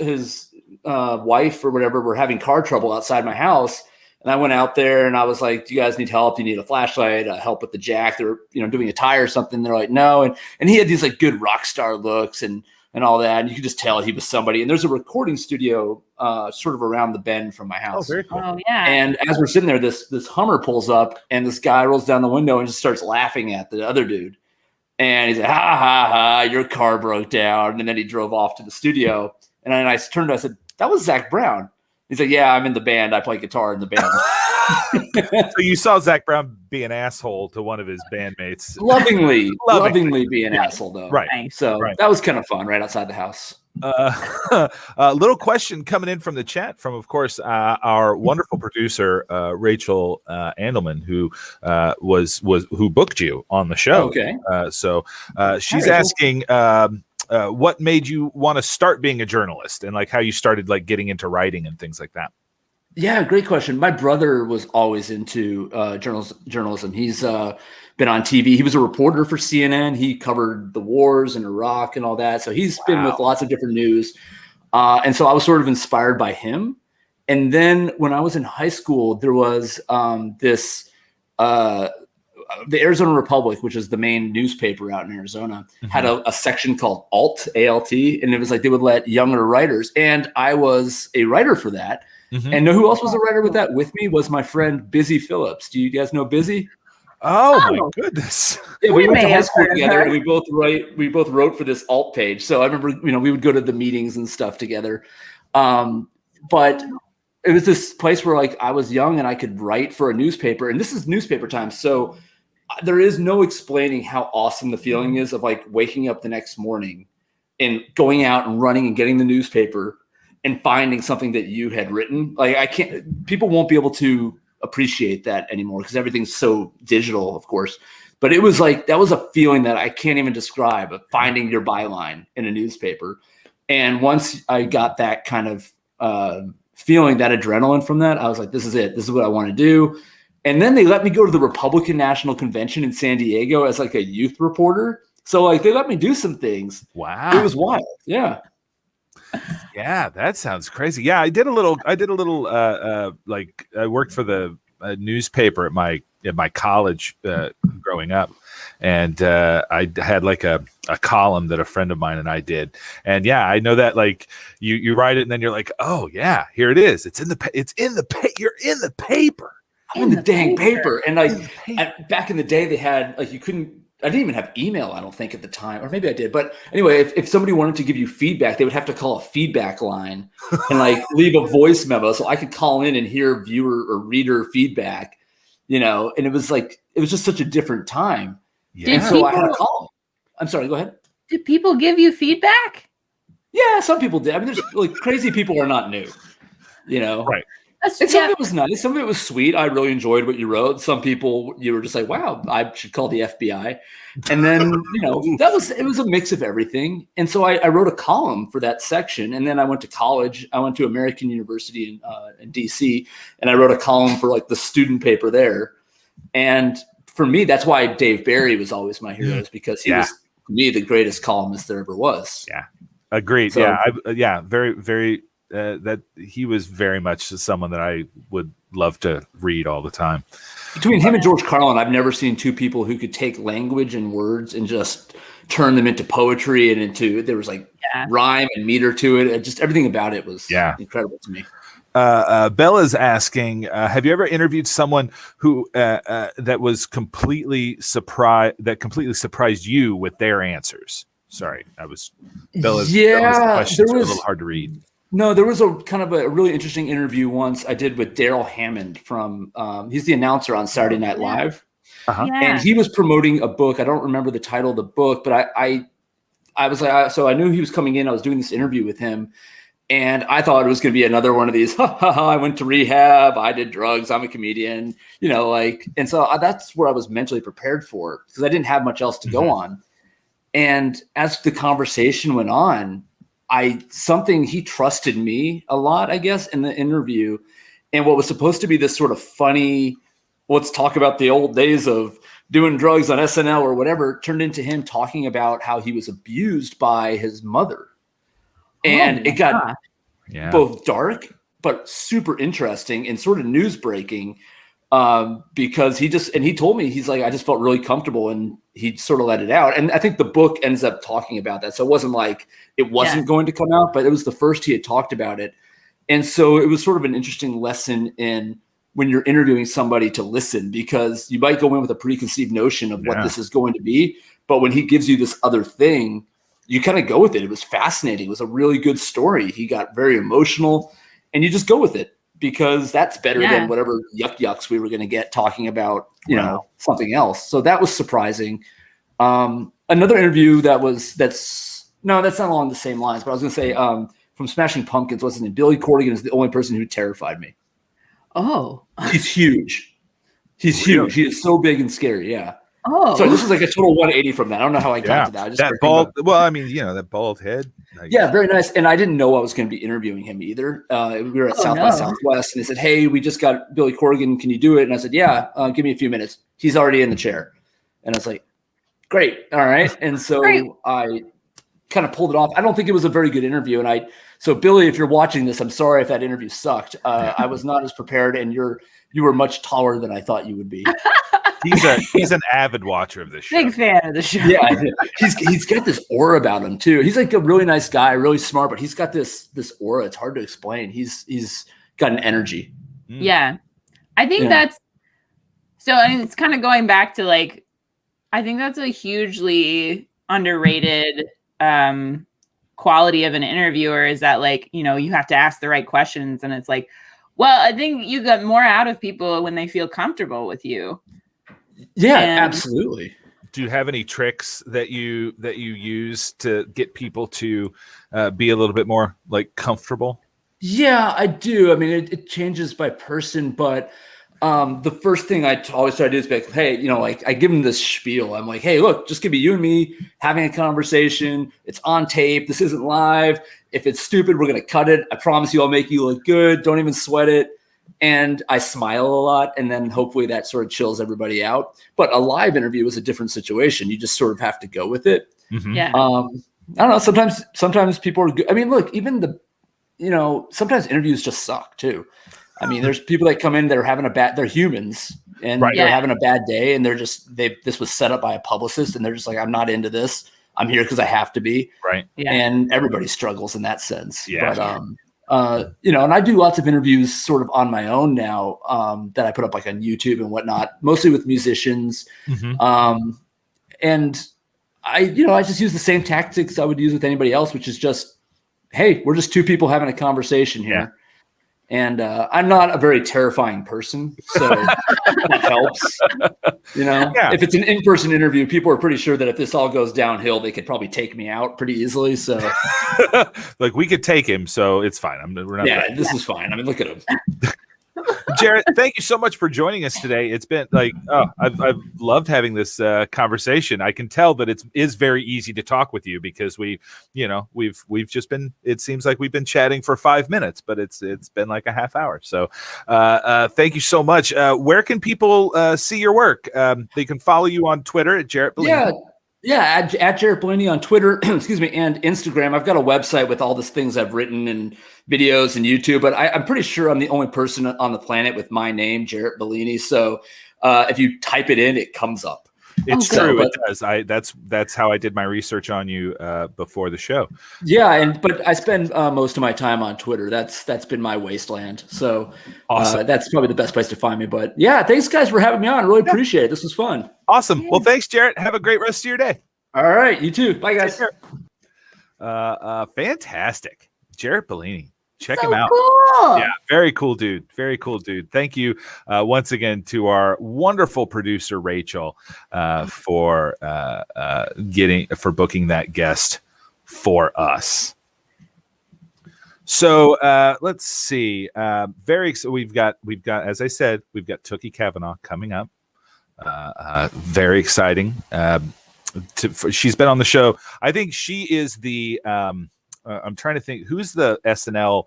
wife or whatever were having car trouble outside my house. And I went out there and I was like, do you guys need help? Do you need a flashlight, help with the jack? They're, doing a tire or something. They're like, no. And he had these like good rock star looks and all that. And you could just tell he was somebody. And there's a recording studio sort of around the bend from my house. Oh, very cool. Oh, yeah. And as we're sitting there, this Hummer pulls up and this guy rolls down the window and just starts laughing at the other dude. And he's like, ha, ha, ha, your car broke down. And then he drove off to the studio. And then I turned to him, I said, that was Zach Brown. He's like, yeah, I'm in the band. I play guitar in the band. So you saw Zach Brown be an asshole to one of his bandmates. Lovingly be an asshole, though. Right. So that was kind of fun right outside the house. A little question coming in from the chat from, of course, our wonderful producer, Rachel Andelman, who who booked you on the show. Okay. So she's asking, what made you want to start being a journalist and like how you started like getting into writing and things like that? Yeah, great question. My brother was always into journalism. He's been on TV. He was a reporter for CNN. He covered the wars in Iraq and all that. So he's been with lots of different news. And so I was sort of inspired by him. And then when I was in high school, there was the Arizona Republic, which is the main newspaper out in Arizona, had a section called Alt, A-L-T, and it was like they would let younger writers. And I was a writer for that. And know who else was a writer with me was my friend Busy Phillips. Do you guys know Busy? Oh my goodness! Yeah, we went to high school together, and we both wrote for this Alt page. So I remember, we would go to the meetings and stuff together. But it was this place where like I was young and I could write for a newspaper, and this is newspaper time, so there is no explaining how awesome the feeling is of like waking up the next morning and going out and running and getting the newspaper and finding something that you had written. Like people won't be able to appreciate that anymore because everything's so digital, of course. But it was like, that was a feeling that I can't even describe, of finding your byline in a newspaper. And once I got that kind of feeling, that adrenaline from that, I was like, this is it. This is what I want to do. And then they let me go to the Republican National Convention in San Diego as like a youth reporter. So like they let me do some things. Wow. It was wild. Yeah. Yeah, that sounds crazy. Yeah, I did a little like I worked for the newspaper at my college growing up. And I had like a column that a friend of mine and I did. And yeah, I know that like you write it and then you're like, oh yeah, here it is. You're in the paper. I'm in the dang paper. And like back in the day, they had like I didn't even have email, I don't think, at the time, or maybe I did. But anyway, if somebody wanted to give you feedback, they would have to call a feedback line and like leave a voice memo. So I could call in and hear viewer or reader feedback, and it was just such a different time. Yeah. And so I had to call. I'm sorry, go ahead. Did people give you feedback? Yeah, some people did. I mean, there's like crazy people are not new, Right. And some of it was nice. Some of it was sweet. I really enjoyed what you wrote. Some people, you were just like, wow, I should call the FBI. And then, it was a mix of everything. And so I wrote a column for that section. And then I went to college. I went to American University in DC, and I wrote a column for like the student paper there. And for me, that's why Dave Barry was always my hero, is because he was, to me, the greatest columnist there ever was. Yeah. Agreed. So, very, very. That he was very much someone that I would love to read all the time. Between him and George Carlin, I've never seen two people who could take language and words and just turn them into poetry and there was like rhyme and meter to it. Just everything about it was incredible to me. Bella's asking, have you ever interviewed someone who that was completely surprised you with their answers? Sorry, Bella's questions were a little hard to read. No, there was a kind of a really interesting interview once I did with Daryl Hammond from he's the announcer on Saturday Night Live. And he was promoting a book. I don't remember the title of the book, but I was like, so I knew he was coming in. I was doing this interview with him, and I thought it was going to be another one of these, I went to rehab, I did drugs, I'm a comedian, and so that's where I was mentally prepared for, because I didn't have much else to go on. And as the conversation went on, he trusted me a lot, I guess, in the interview. And what was supposed to be this sort of funny, let's talk about the old days of doing drugs on SNL or whatever, turned into him talking about how he was abused by his mother. And it got both dark, but super interesting and sort of news breaking, because he told me, he's like, I just felt really comfortable, and he sort of let it out. And I think the book ends up talking about that. So it wasn't like it wasn't going to come out, but it was the first he had talked about it. And so it was sort of an interesting lesson in when you're interviewing somebody to listen, because you might go in with a preconceived notion of what this is going to be. But when he gives you this other thing, you kind of go with it. It was fascinating. It was a really good story. He got very emotional, and you just go with it, because that's better than whatever yucks we were going to get talking about, something else. So that was surprising. Another interview that's not along the same lines, but I was going to say, from Smashing Pumpkins, what's his name? Billy Corgan is the only person who terrified me. Oh, he's huge. He's huge. He is so big and scary. Yeah. Oh, so this is like a total 180 from that. I don't know how I got to that. I just that bald. Well, I mean, that bald head. Yeah, very nice. And I didn't know I was going to be interviewing him either. We were at South by Southwest, and they said, "Hey, we just got Billy Corgan. Can you do it?" And I said, "Yeah, give me a few minutes." He's already in the chair, and I was like, "Great, all right." And so I kind of pulled it off. I don't think it was a very good interview, and So Billy, if you're watching this, I'm sorry if that interview sucked. I was not as prepared, and you were much taller than I thought you would be. He's an avid watcher of this show. Big fan of the show. Yeah, he's got this aura about him too. He's like a really nice guy, really smart, but he's got this aura. It's hard to explain. He's got an energy. Yeah, I think that's so. I mean, it's kind of going back to like, I think that's a hugely underrated quality of an interviewer, is that like, you have to ask the right questions, and it's like, well, I think you get more out of people when they feel comfortable with you. Yeah, absolutely. Do you have any tricks that you use to get people to be a little bit more like comfortable? Yeah, I do. I mean, it changes by person, but the first thing I always try to do is be like, hey, like I give them this spiel. I'm like, hey, look, just gonna be you and me having a conversation. It's on tape. This isn't live. If it's stupid, we're gonna cut it. I promise you, I'll make you look good. Don't even sweat it. And I smile a lot, and then hopefully that sort of chills everybody out. But a live interview is a different situation. You just sort of have to go with it. Mm-hmm. Yeah. I don't know. Sometimes people are good. I mean, look, even sometimes interviews just suck too. I mean, there's people that come in that are having they're humans, and they're having a bad day, and this was set up by a publicist, and they're just like, I'm not into this. I'm here because I have to be. Right. Yeah. And everybody struggles in that sense. Yeah. But, and I do lots of interviews sort of on my own now, that I put up like on YouTube and whatnot, mostly with musicians. Mm-hmm. And I just use the same tactics I would use with anybody else, which is just, hey, we're just two people having a conversation here. Yeah. And I'm not a very terrifying person, so that helps. If it's an in-person interview, people are pretty sure that if this all goes downhill, they could probably take me out pretty easily. So, like, we could take him, so it's fine. This is fine. I mean, look at him. Jarrett, thank you so much for joining us today. It's been like, I've loved having this conversation. I can tell that it is very easy to talk with you, because we've just been, it seems like we've been chatting for 5 minutes, but it's been like a half hour. So thank you so much. Where can people see your work? They can follow you on Twitter at Jarrett Bellini. Yeah, at Jarrett Bellini on Twitter, excuse me, and Instagram. I've got a website with all these things I've written and videos and YouTube, but I'm pretty sure I'm the only person on the planet with my name, Jarrett Bellini. So if you type it in, it comes up. It's true. It does. That's how I did my research on you before the show. Yeah, but I spend most of my time on Twitter. That's been my wasteland. So awesome. That's probably the best place to find me. But yeah, thanks guys for having me on. I really appreciate it. This was fun. Awesome. Well, thanks, Jarrett. Have a great rest of your day. All right, you too. Bye, guys. Fantastic, Jarrett Bellini. Check him out. Cool. Yeah, very cool dude. Very cool dude. Thank you once again to our wonderful producer Rachel for booking that guest for us. So let's see. We've got, as I said, we've got Tooky Kavanagh coming up. Very exciting. she's been on the show. I think she is the I'm trying to think who's the SNL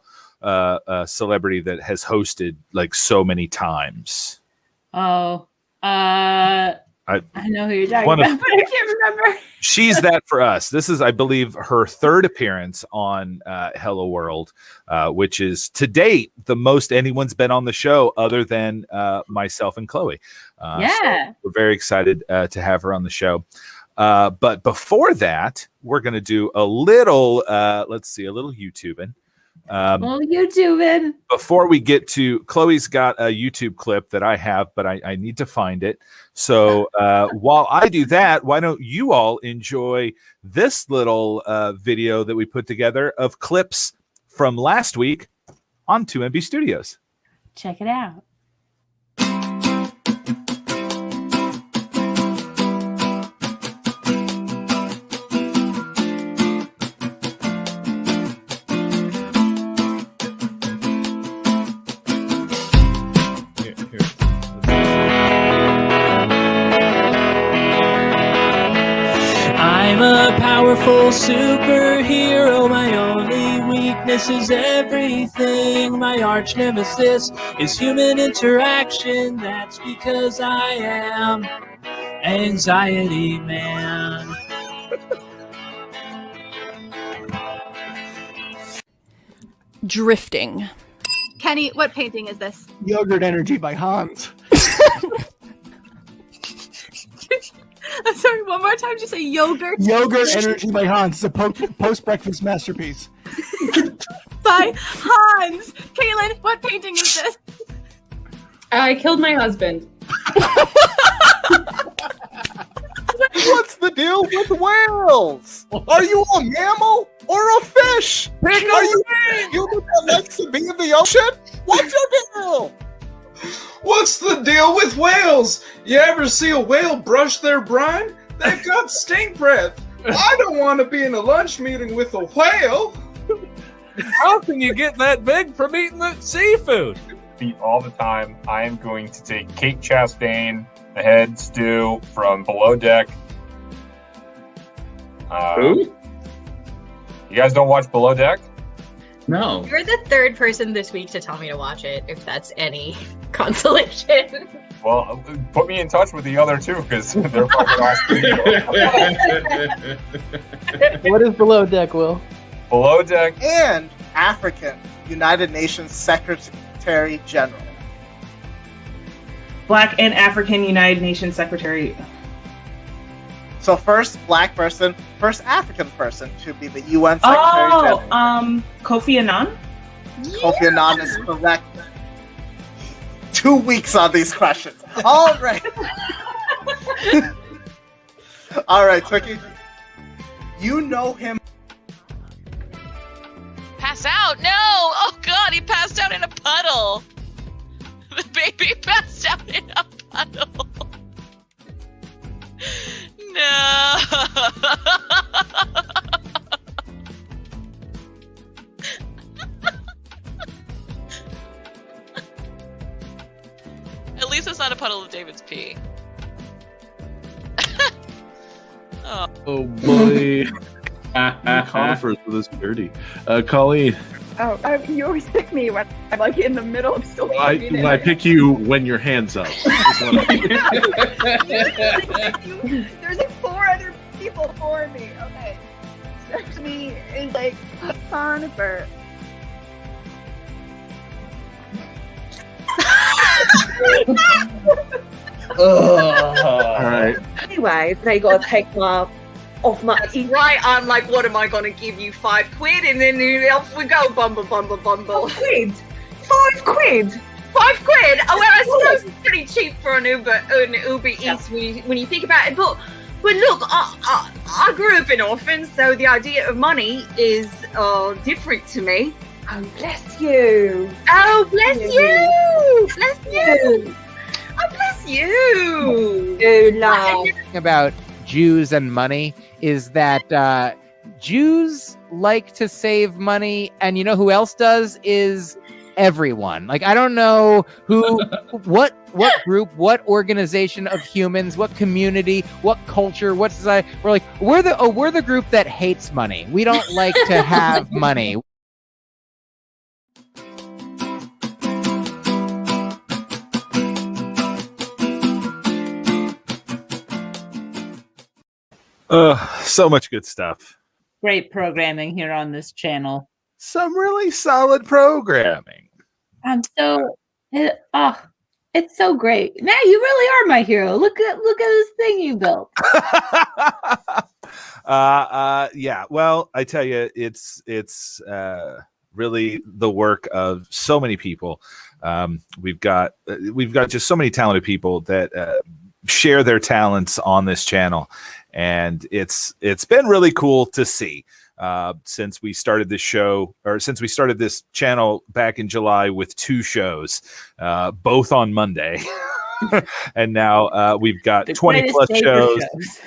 celebrity that has hosted like so many times. Oh, I know who you're talking about, but I can't remember. She's that for us. This is, I believe, her third appearance on Hello World, which is to date the most anyone's been on the show other than myself and Chloe. So we're very excited to have her on the show. But before that, we're going to do a little, let's see, a little YouTubing. YouTubing. Before we get to, Chloe's got a YouTube clip that I have, but I need to find it. So while I do that, why don't you all enjoy this little video that we put together of clips from last week on 2MB Studios. Check it out. I'm a powerful superhero. My only weakness is everything. My arch nemesis is human interaction. That's because I am Anxiety Man. Drifting. Kenny, what painting is this? Yogurt Energy by Hans. I'm sorry, one more time. Did you say yogurt? Yogurt Energy by Hans. It's a post-breakfast masterpiece. By Hans. Kaylin, what painting is this? I killed my husband. What's the deal with whales? Are you a mammal or a fish? Are you a human that likes to be in the ocean? What's your deal? What's the deal with whales? You ever see a whale brush their brine? They've got stink breath. I don't want to be in a lunch meeting with a whale. How can you get that big from eating the seafood? Beat all the time. I am going to take Kate Chastain, the head stew from Below Deck. Who? You guys don't watch Below Deck? No. You're the third person this week to tell me to watch it, if that's any consolation. Well, put me in touch with the other two, because they're fucking awesome. What is Below Deck, Will? Below Deck. And African United Nations Secretary General. Black and African United Nations Secretary. So first black person, first African person to be the UN Secretary General. Kofi Annan? Kofi Annan is correct. 2 weeks on these questions. All right. All right, Tooky. You know him. Pass out? No! Oh god, he passed out in a puddle. The baby passed out in a puddle. No. At least it's not a puddle of David's pee. Oh boy. Conifers for this dirty. Colleen. Oh, you always pick me when I'm like in the middle of still. I pick you when your hand's up. There's like 4 other people for me. Okay. Stephanie is like Conifer. Alright. Anyway, they gotta take my off my. Right, I'm like, what am I gonna give you? £5? And then off we go, bumble. £5? 5 quid? 5 quid? Oh, well, I suppose it's pretty cheap for an Uber Eats when you think about it. But look, I grew up in orphans, so the idea of money is different to me. Oh, bless you. Oh, bless you. Bless you. Oh, bless you. About Jews and money is that Jews like to save money, and you know who else does is everyone. Like, I don't know who, what group, what organization of humans, what community, what culture, what society. We're like, we're the group that hates money. We don't like to have money. So much good stuff. Great programming here on this channel. Some really solid programming. It's so great. Now you really are my hero. Look at this thing you built. Yeah. Well, I tell you, it's really the work of so many people. We've got just so many talented people that share their talents on this channel, and it's been really cool to see. Since we started this show, or since we started this channel back in July with 2 shows, both on Monday. And now we've got 20 plus shows.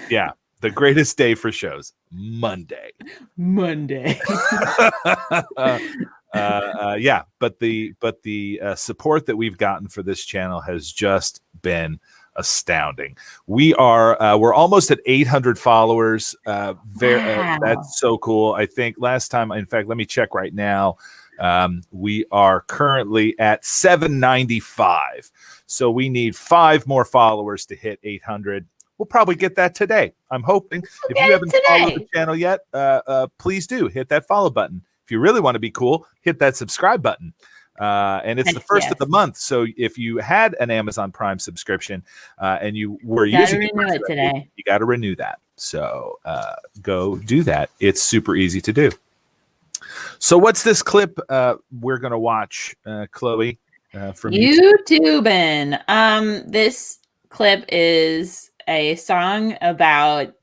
Yeah, the greatest day for shows, Monday. Yeah, but the support that we've gotten for this channel has just been astounding. We're almost at 800 followers. That's so cool. I think last time, in fact, let me check right now. We are currently at 795. So we need 5 more followers to hit 800. We'll probably get that today. I'm hoping. If you haven't followed the channel yet, please do hit that follow button. If you really want to be cool, hit that subscribe button. And it's the first of the month. So if you had an Amazon Prime subscription and you were using it today, you got to renew that. So go do that. It's super easy to do. So what's this clip we're going to watch, Chloe, from YouTubing? This clip is a song about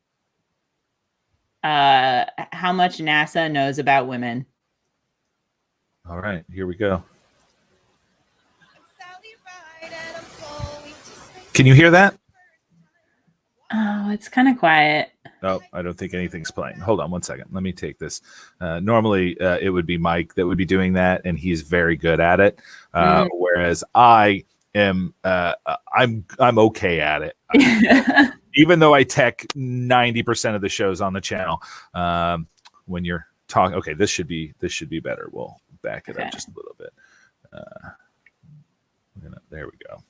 how much NASA knows about women. All right, here we go. Can you hear that? Oh, it's kind of quiet. Oh, I don't think anything's playing. Hold on one second. Let me take this. Normally, it would be Mike that would be doing that, and he's very good at it. Whereas I am, I'm okay at it. Even though I tech 90% of the shows on the channel. When you're talking, okay, this should be better. We'll back it up just a little bit. There we go.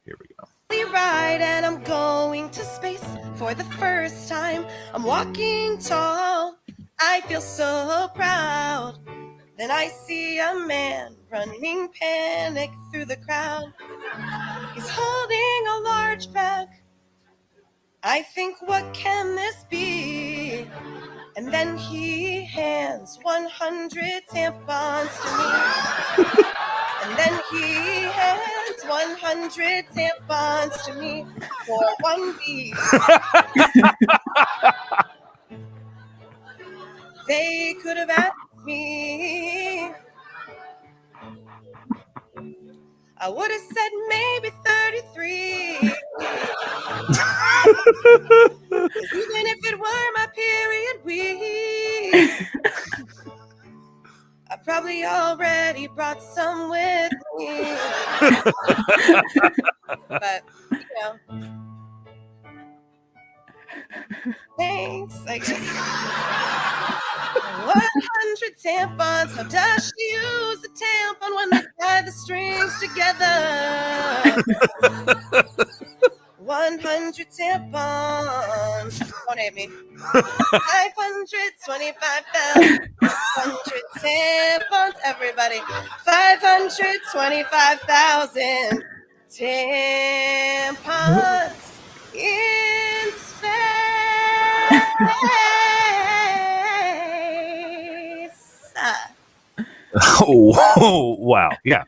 Here we go. Ride and I'm going to space for the first time. I'm walking tall. I feel so proud. Then I see a man running panic through the crowd. He's holding a large bag. I think, what can this be? And then he hands 100 tampons to me. And then he hands 100 tampons to me for 1 week. They could have asked me. I would have said maybe 33. Even if it were my period week. I probably already brought some with me. But, you know. Thanks, I guess. 100 tampons. How does she use the tampon when they tie the strings together? 100 tampons. Don't hate me. 525,000. 100 tampons, everybody. 525,000 tampons in space. Oh, wow. Yeah.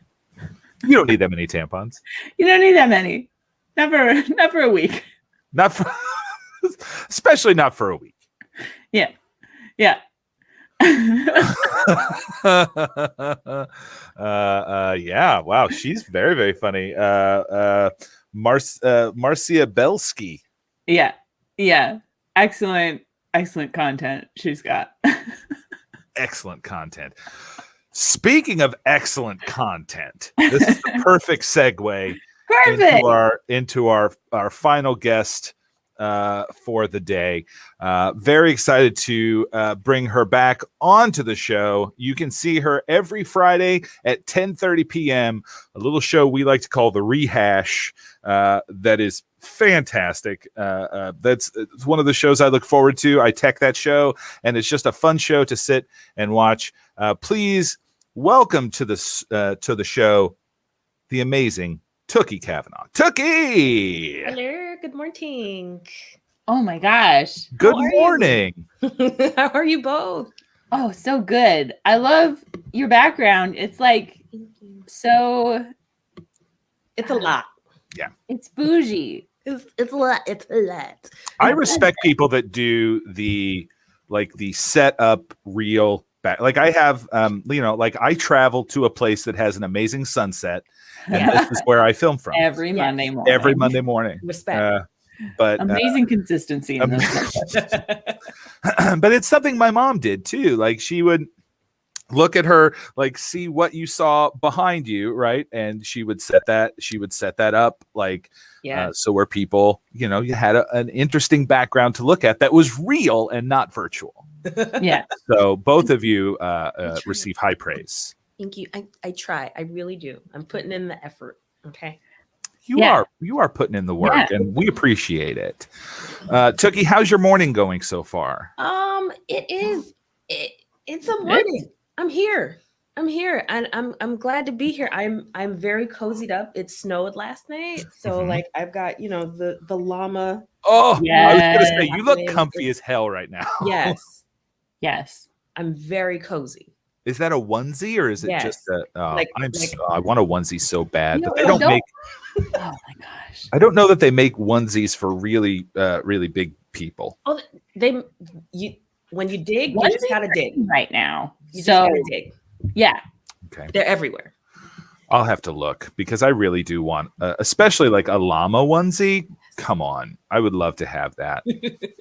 You don't need that many tampons. You don't need that many. Not for a week. Not for, especially not for a week. Yeah. Yeah. Yeah. Wow. She's very, very funny. Marcia Belsky. Yeah. Yeah. Excellent content she's got. Excellent content. Speaking of excellent content, this is the perfect segue into our final guest for the day. Very excited to bring her back onto the show. You can see her every Friday at 10:30 p.m. A little show we like to call The Rehash. That is fantastic. That's one of the shows I look forward to. I tech that show, and it's just a fun show to sit and watch. Please welcome to the show the amazing Tooky Kavanagh. Tooky! Hello, good morning. Oh my gosh. Good morning. How are you both? Oh, so good. I love your background. It's like so. It's a lot. Yeah. It's bougie. It's a lot. It's a lot. I respect people that do the set up real back. Like I have, like I travel to a place that has an amazing sunset, and this is where I film from every Monday morning. Every Monday morning. Respect. But amazing consistency in this. But it's something my mom did too. Like she would look at her, like see what you saw behind you, right? And she would set that up, like so where people, you had an interesting background to look at that was real and not virtual. Yeah. So both of you receive high praise. Thank you. I try. I really do. I'm putting in the effort. Okay. You are putting in the work, and we appreciate it. Tooky, how's your morning going so far? It's a morning. I'm here, and I'm glad to be here. I'm very cozied up. It snowed last night, so like I've got the llama. Oh, yeah. I was gonna say you look comfy as hell right now. Yes, yes. I'm very cozy. Is that a onesie or is it just a? I want a onesie so bad, but they don't make. Oh my gosh! I don't know that they make onesies for really, really big people. Oh, when you dig, you just gotta dig right now. You just gotta dig. Yeah. Okay. They're everywhere. I'll have to look because I really do want, especially like a llama onesie. Come on, I would love to have that.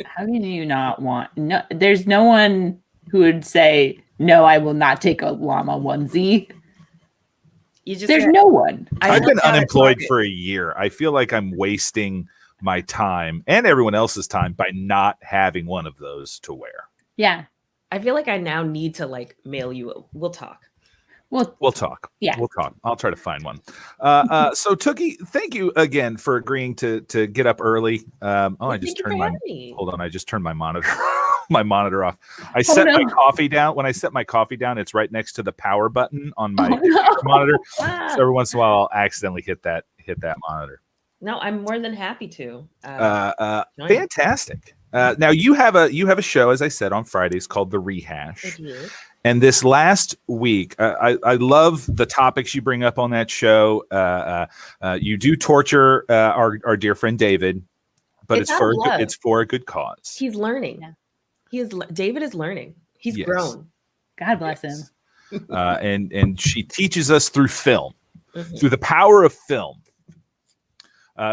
How can you not want? No, there's no one who would say no. I will not take a llama onesie. There's no one. I've been unemployed for a year. I feel like I'm wasting my time and everyone else's time by not having one of those to wear. Yeah. I feel like I now need to mail you. We'll talk. We'll talk. Yeah. We'll talk. I'll try to find one. So Tooky, thank you again for agreeing to get up early. I just turned my monitor my monitor off. I set my coffee down. When I set my coffee down, it's right next to the power button on my monitor. Wow. So every once in a while I'll accidentally hit that monitor. No, I'm more than happy to. Fantastic. Now you have a show, as I said, on Fridays called The Rehash. And this last week, I love the topics you bring up on that show. You do torture our dear friend David, but it's for a good cause. He's learning. David is learning. He's grown. God bless him. And she teaches us through film, through the power of film.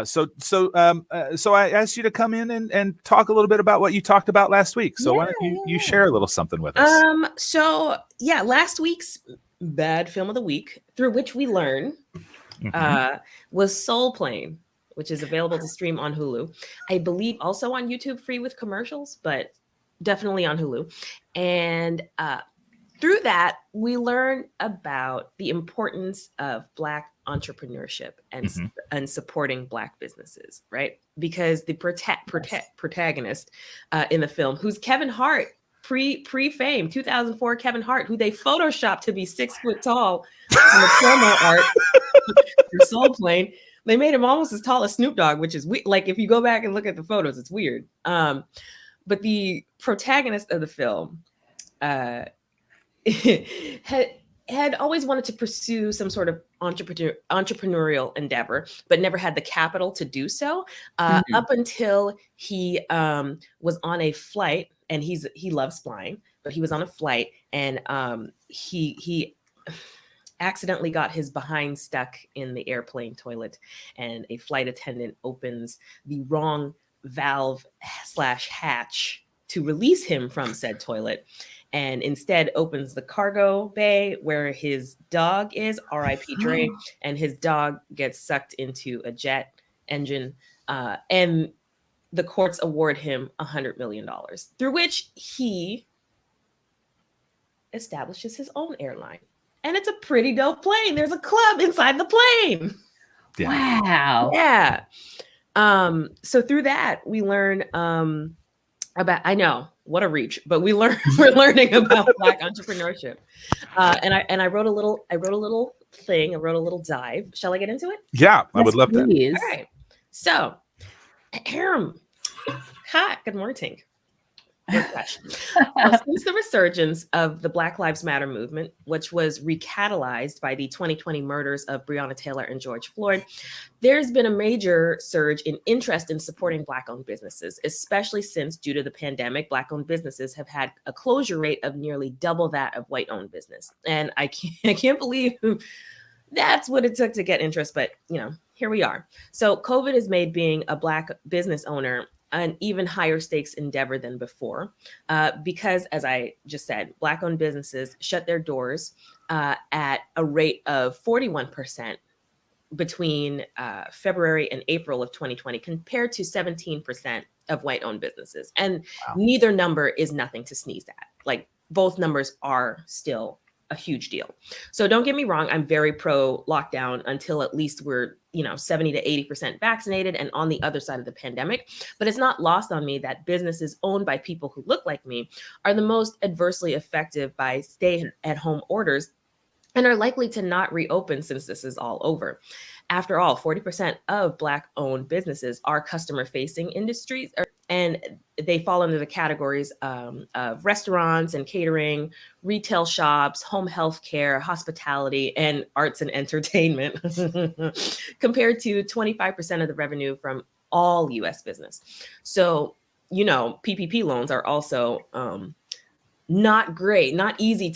So I asked you to come in and talk a little bit about what you talked about last week. So why don't you share a little something with us? So last week's bad film of the week, through which we learn, was Soul Plane, which is available to stream on Hulu. I believe also on YouTube free with commercials, but definitely on Hulu. And through that, we learn about the importance of Black entrepreneurship and supporting Black businesses, right? Because the protagonist in the film, who's Kevin Hart, pre-fame, 2004 Kevin Hart, who they photoshopped to be 6 foot tall in the promo art for Soul Plane. They made him almost as tall as Snoop Dogg, which is like if you go back and look at the photos, it's weird. But the protagonist of the film had always wanted to pursue some sort of entrepreneurial endeavor, but never had the capital to do so up until he was on a flight, and he loves flying, but he was on a flight and he accidentally got his behind stuck in the airplane toilet, and a flight attendant opens the wrong valve /hatch to release him from said toilet. and instead opens the cargo bay where his dog is, R.I.P. Dre, and his dog gets sucked into a jet engine, and the courts award him $100 million, through which he establishes his own airline. And it's a pretty dope plane. There's a club inside the plane. Wow. Yeah. So through that, we learn about, I know, what a reach, but we're learning about Black entrepreneurship. And I wrote a little dive. Shall I get into it? Yeah, I would love that. All right. So, hi, good morning. Good question. Since the resurgence of the Black Lives Matter movement, which was recatalyzed by the 2020 murders of Breonna Taylor and George Floyd, there's been a major surge in interest in supporting Black-owned businesses, especially since, due to the pandemic, Black-owned businesses have had a closure rate of nearly double that of white-owned business. And I can't believe that's what it took to get interest, but here we are. So COVID has made being a Black business owner an even higher stakes endeavor than before, because, as I just said, Black-owned businesses shut their doors at a rate of 41% between February and April of 2020, compared to 17% of white-owned businesses. And neither number is nothing to sneeze at. Like, both numbers are still a huge deal. So don't get me wrong, I'm very pro lockdown until at least we're 70 to 80% vaccinated and on the other side of the pandemic. But it's not lost on me that businesses owned by people who look like me are the most adversely affected by stay-at-home orders and are likely to not reopen since this is all over. After all, 40% of Black-owned businesses are customer-facing industries, and they fall under the categories of restaurants and catering, retail shops, home health care, hospitality, and arts and entertainment, compared to 25% of the revenue from all U.S. business. So, PPP loans are also not great, not easy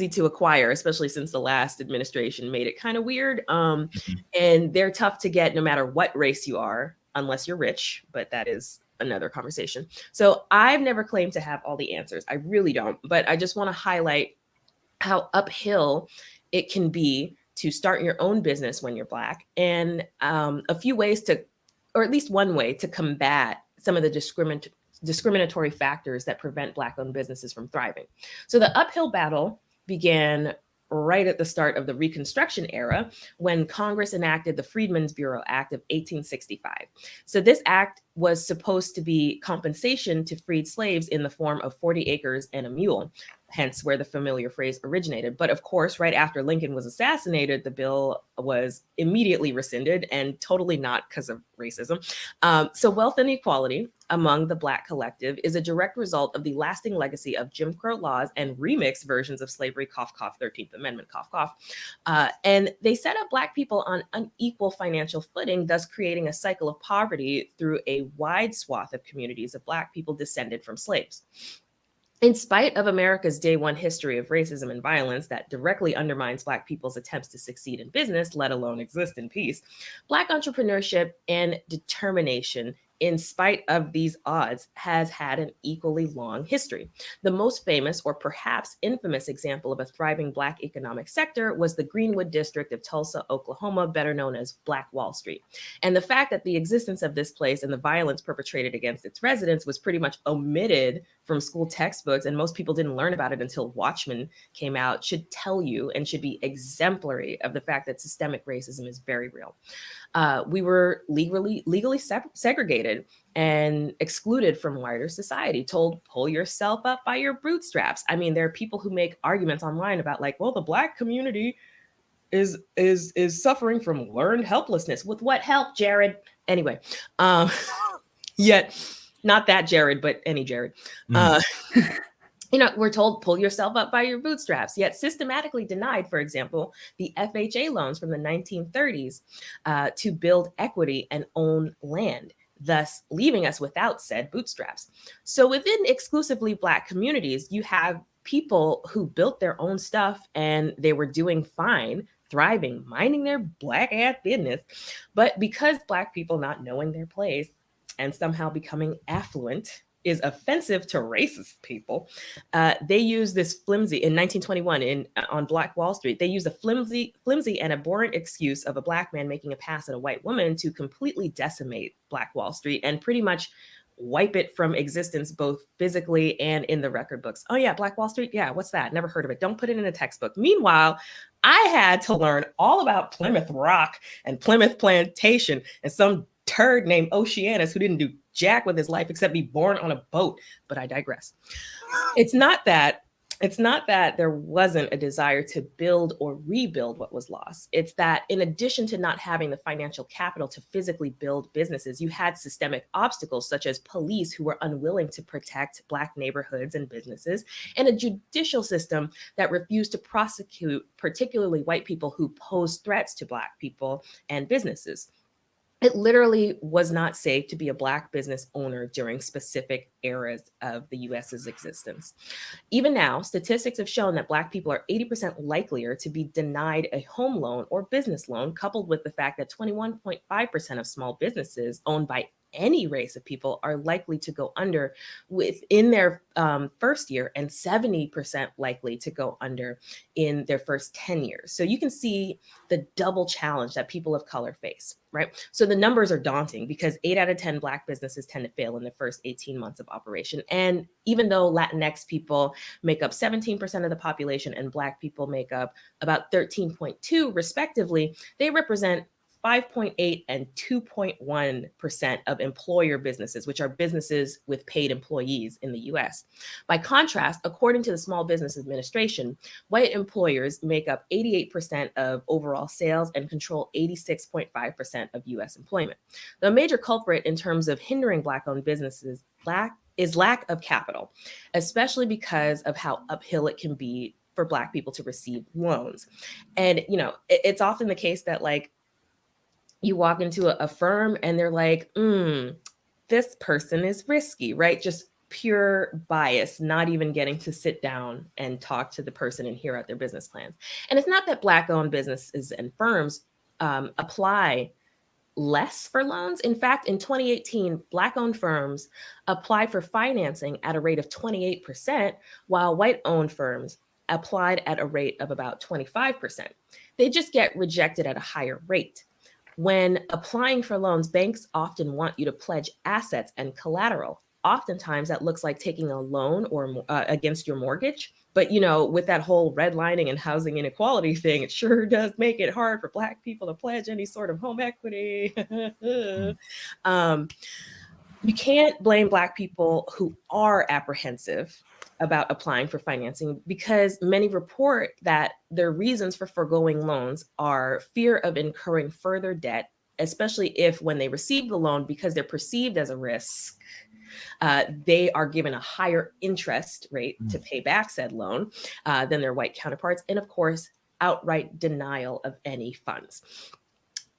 to acquire, especially since the last administration made it kind of weird. And they're tough to get no matter what race you are, unless you're rich, but that is another conversation. So I've never claimed to have all the answers. I really don't, but I just want to highlight how uphill it can be to start your own business when you're Black, and a few ways to, or at least one way to combat some of the discriminatory factors that prevent Black-owned businesses from thriving. So the uphill battle began right at the start of the Reconstruction era, when Congress enacted the Freedmen's Bureau Act of 1865. So this act was supposed to be compensation to freed slaves in the form of 40 acres and a mule, hence where the familiar phrase originated. But of course, right after Lincoln was assassinated, the bill was immediately rescinded, and totally not because of racism. So wealth inequality among the Black collective is a direct result of the lasting legacy of Jim Crow laws and remixed versions of slavery, cough, cough, 13th Amendment, cough, cough. And they set up Black people on unequal financial footing, thus creating a cycle of poverty through a wide swath of communities of Black people descended from slaves. In spite of America's day one history of racism and violence that directly undermines Black people's attempts to succeed in business, let alone exist in peace, Black entrepreneurship and determination, in spite of these odds, has had an equally long history. The most famous, or perhaps infamous, example of a thriving Black economic sector was the Greenwood district of Tulsa, Oklahoma, better known as Black Wall Street. And the fact that the existence of this place and the violence perpetrated against its residents was pretty much omitted from school textbooks, and most people didn't learn about it until Watchmen came out, should tell you and should be exemplary of the fact that systemic racism is very real. We were legally segregated and excluded from wider society, told pull yourself up by your bootstraps. I mean, there are people who make arguments online about like, well, the Black community is suffering from learned helplessness. With what help, Jared? Anyway, yet not that Jared, but any Jared. We're told pull yourself up by your bootstraps, yet systematically denied, for example, the FHA loans from the 1930s to build equity and own land, thus leaving us without said bootstraps. So within exclusively Black communities, you have people who built their own stuff and they were doing fine, thriving, minding their Black ass business. But because Black people not knowing their place and somehow becoming affluent is offensive to racist people. They use this flimsy in 1921 on Black Wall Street. They use a flimsy and abhorrent excuse of a Black man making a pass at a white woman to completely decimate Black Wall Street and pretty much wipe it from existence, both physically and in the record books. Oh yeah, Black Wall Street. Yeah, what's that? Never heard of it. Don't put it in a textbook. Meanwhile, I had to learn all about Plymouth Rock and Plymouth Plantation and some turd named Oceanus who didn't do jack with his life except be born on a boat. But I digress. It's not that there wasn't a desire to build or rebuild what was lost. It's that in addition to not having the financial capital to physically build businesses, you had systemic obstacles such as police who were unwilling to protect Black neighborhoods and businesses, and a judicial system that refused to prosecute particularly white people who posed threats to Black people and businesses. It literally was not safe to be a Black business owner during specific eras of the US's existence. Even now, statistics have shown that Black people are 80% likelier to be denied a home loan or business loan, coupled with the fact that 21.5% of small businesses owned by any race of people are likely to go under within their first year, and 70% likely to go under in their first 10 years. So you can see the double challenge that people of color face, right? So the numbers are daunting because 8 out of 10 Black businesses tend to fail in the first 18 months of operation. And even though Latinx people make up 17% of the population and Black people make up about 13.2 respectively, they represent 5.8 and 2.1% of employer businesses, which are businesses with paid employees in the US. By contrast, according to the Small Business Administration, white employers make up 88% of overall sales and control 86.5% of US employment. The major culprit in terms of hindering Black-owned businesses is lack of capital, especially because of how uphill it can be for Black people to receive loans. And, you know, it's often the case that like, you walk into a firm and they're like, this person is risky, right? Just pure bias, not even getting to sit down and talk to the person and hear out their business plans. And it's not that Black-owned businesses and firms apply less for loans. In fact, in 2018, Black-owned firms applied for financing at a rate of 28%, while white-owned firms applied at a rate of about 25%. They just get rejected at a higher rate. When applying for loans, banks often want you to pledge assets and collateral. Oftentimes that looks like taking a loan or against your mortgage. But, you know, with that whole redlining and housing inequality thing, it sure does make it hard for Black people to pledge any sort of home equity. You can't blame Black people who are apprehensive about applying for financing because many report that their reasons for foregoing loans are fear of incurring further debt, especially if when they receive the loan, because they're perceived as a risk, they are given a higher interest rate to pay back said loan than their white counterparts. And of course, outright denial of any funds.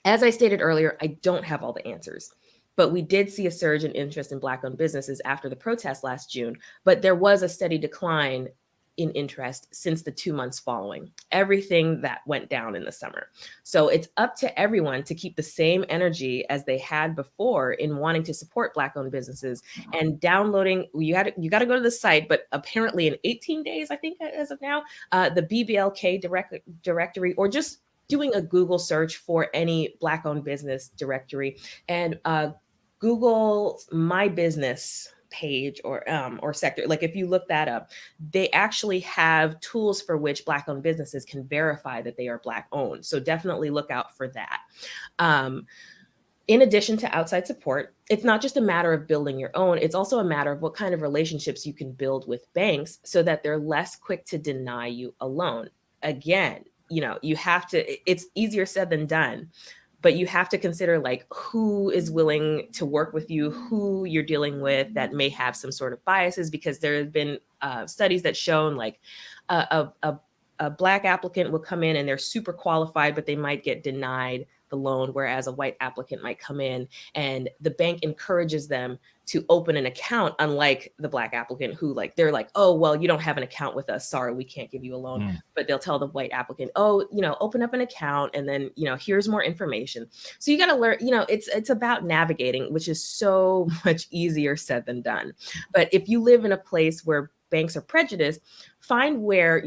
As I stated earlier, I don't have all the answers. But we did see a surge in interest in Black-owned businesses after the protests last June, but there was a steady decline in interest since the 2 months following everything that went down in the summer. So it's up to everyone to keep the same energy as they had before in wanting to support Black-owned businesses and downloading. You got to go to the site, but apparently in 18 days, I think as of now, the BBLK directory, or just doing a Google search for any Black-owned business directory and Google My Business page or sector. Like if you look that up, they actually have tools for which Black-owned businesses can verify that they are Black-owned. So definitely look out for that. In addition to outside support, it's not just a matter of building your own. It's also a matter of what kind of relationships you can build with banks so that they're less quick to deny you a loan. Again, you know, you have to, it's easier said than done. But you have to consider like who is willing to work with you, who you're dealing with that may have some sort of biases, because there have been studies that shown like a Black applicant will come in and they're super qualified, but they might get denied the loan, whereas a white applicant might come in and the bank encourages them to open an account, unlike the black applicant who they're like, oh, well, you don't have an account with us. Sorry, we can't give you a loan. But they'll tell the white applicant, oh, open up an account and then, here's more information. So you got to learn, it's about navigating, which is so much easier said than done. But if you live in a place where banks are prejudiced, find where,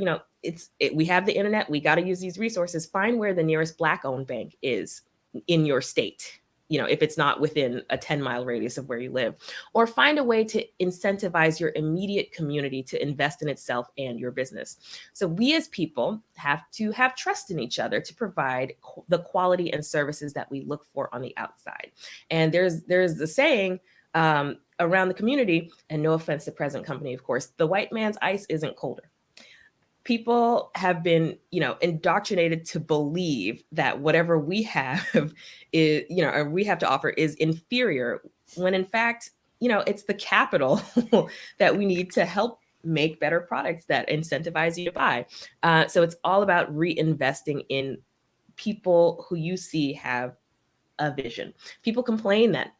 we have the internet, we got to use these resources, find where the nearest black owned bank is in your state. If it's not within a 10-mile radius of where you live, or find a way to incentivize your immediate community to invest in itself and your business. So we as people have to have trust in each other to provide the quality and services that we look for on the outside. And there's the saying around the community, and no offense to present company, of course, the white man's ice isn't colder. People have been, indoctrinated to believe that whatever we have is, or we have to offer is inferior, when in fact, it's the capital that we need to help make better products that incentivize you to buy. So it's all about reinvesting in people who you see have a vision. People complain that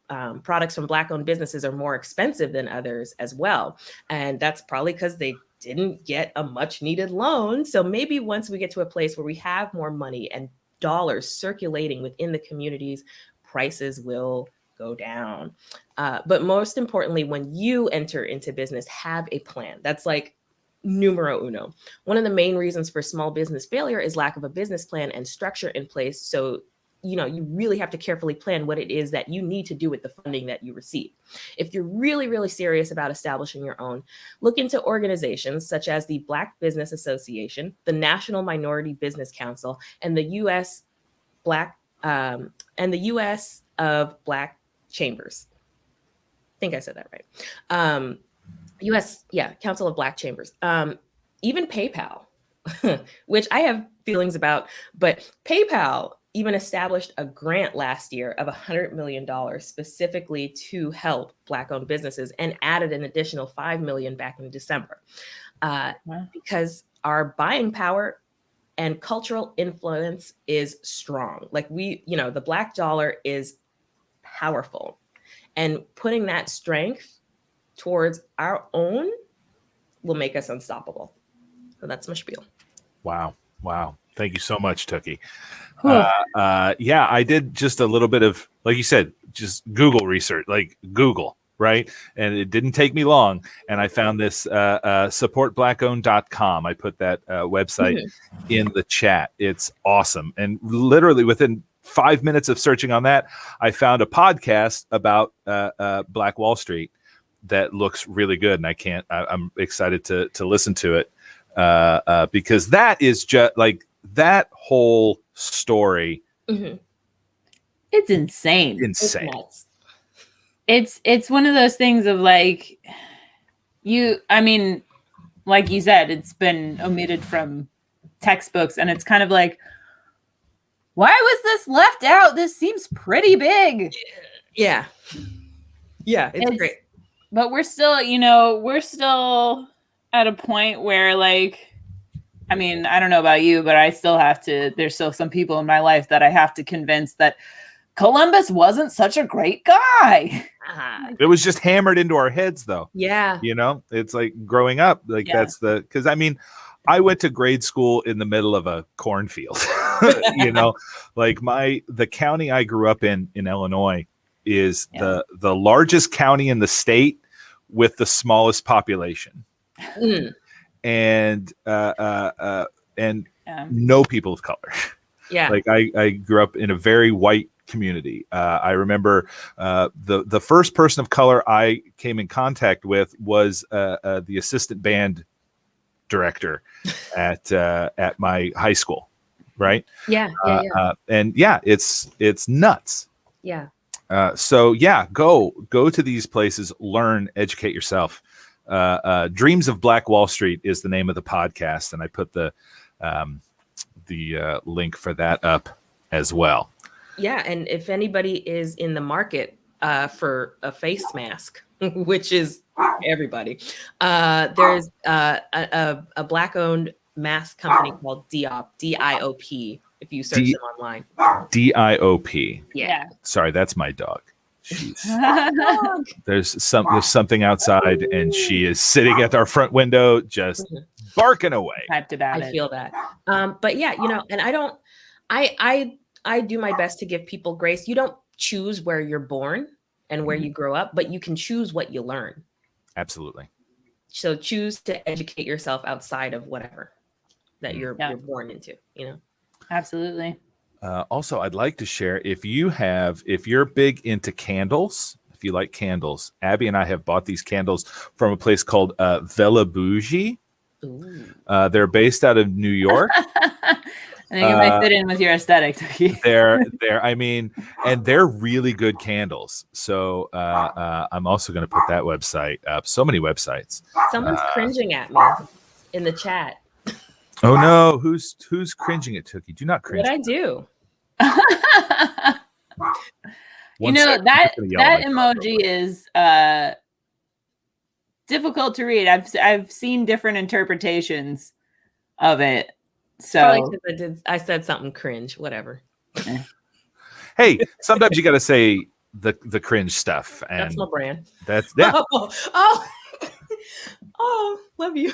products from Black-owned businesses are more expensive than others as well. And that's probably because they didn't get a much needed loan. So maybe once we get to a place where we have more money and dollars circulating within the communities, prices will go down. But most importantly, when you enter into business, have a plan. That's like numero uno. One of the main reasons for small business failure is lack of a business plan and structure in place. So you really have to carefully plan what it is that you need to do with the funding that you receive. If you're really, really serious about establishing your own, look into organizations such as the Black Business Association, the National Minority Business Council, and the U.S. of Black Chambers. I think I said that right. Council of Black Chambers. Even PayPal, which I have feelings about, but PayPal even established a grant last year of $100 million specifically to help Black-owned businesses, and added an additional $5 million back in December. Because our buying power and cultural influence is strong. Like the Black dollar is powerful, and putting that strength towards our own will make us unstoppable. So that's my spiel. Wow. Thank you so much, Tooky. I did just a little bit of, like you said, just Google research, like Google, right? And it didn't take me long. And I found this supportblackowned.com. I put that website in the chat. It's awesome. And literally within 5 minutes of searching on that, I found a podcast about Black Wall Street that looks really good. And I'm excited to listen to it because that is just like that whole story. It's insane. It's one of those things of like like you said, it's been omitted from textbooks, and it's kind of like, why was this left out? This seems pretty big. Yeah, it's great. But we're still at a point where, like, I don't know about you, but there's still some people in my life that I have to convince that Columbus wasn't such a great guy. It was just hammered into our heads, though. Yeah. It's like growing up, that's because I went to grade school in the middle of a cornfield, like the county I grew up in Illinois is the largest county in the state with the smallest population. And no people of color. Yeah. Like I grew up in a very white community. I remember the first person of color I came in contact with was the assistant band director at my high school. Right. Yeah. It's nuts. Yeah. Go to these places, learn, educate yourself. Dreams of Black Wall Street is the name of the podcast, and I put the link for that up as well. Yeah, and if anybody is in the market for a face mask, which is everybody, there's a Black-owned mask company called DIOP, if you search them online. DIOP. Yeah. Sorry, that's my dog. There's something outside, and she is sitting at our front window, just barking away. Hyped about I it. feel that. But yeah, and I do my best to give people grace. You don't choose where you're born and where you grow up, but you can choose what you learn. Absolutely. So choose to educate yourself outside of whatever that you're born into, Absolutely. Also, I'd like to share if you're big into candles, if you like candles, Abby and I have bought these candles from a place called Villa Bougie. They're based out of New York. I think it might fit in with your aesthetic. they're and they're really good candles. So I'm also going to put that website up. So many websites. Someone's cringing at me in the chat. Oh no, who's cringing at Tooky? Do not cringe. What I do? That emoji is difficult to read. I've seen different interpretations of it. So I said something cringe, whatever. Hey, sometimes you got to say the cringe stuff, and that's my brand. That's Oh, love you.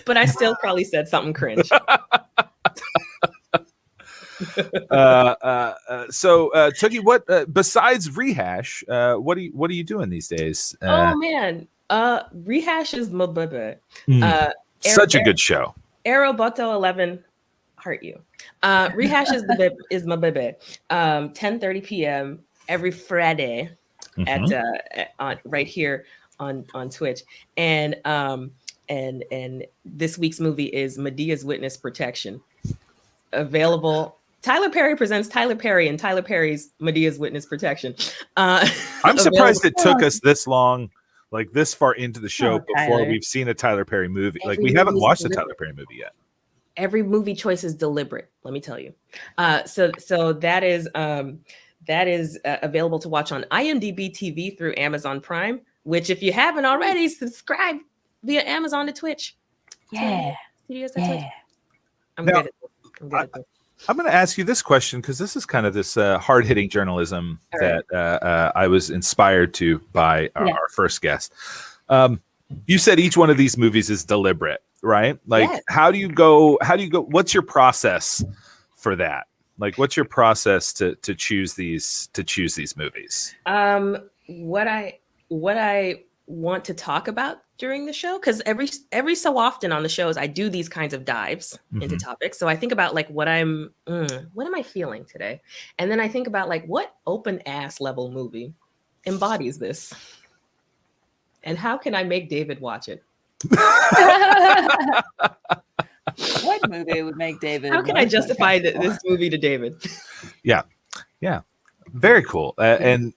But I still probably said something cringe. So Tooky, what besides Rehash, what are you doing these days? Oh man, Rehash is my baby. Such a good show. Aeroboto 11, heart you. Rehash is my baby. 10:30 p.m. every Friday at on right here on Twitch, and this week's movie is Medea's Witness Protection. Available. Tyler Perry presents Tyler Perry and Tyler Perry's Medea's Witness Protection. I'm surprised it took us this long, like this far into the show before Tyler. we've seen a Tyler Perry movie. Like we haven't watched a Tyler Perry movie yet. Every movie choice is deliberate, let me tell you. So that is available to watch on IMDb TV through Amazon Prime, which if you haven't already, subscribe via Amazon to Twitch. Yeah. Studios at Twitch. I'm Now, good at this. I'm going to ask you this question because this is kind of this hard-hitting journalism that I was inspired to by our first guest. You said each one of these movies is deliberate, right? Like, how do you go? What's your process for that? Like, what's your process to choose these movies? What I want to talk about during the show, because every so often on the shows I do these kinds of dives into topics. So I think about like what am I feeling today, and then I think about like what open ass level movie embodies this, and how can I make David watch it? What movie would make David? How can I justify this movie to David? Yeah. Very cool. I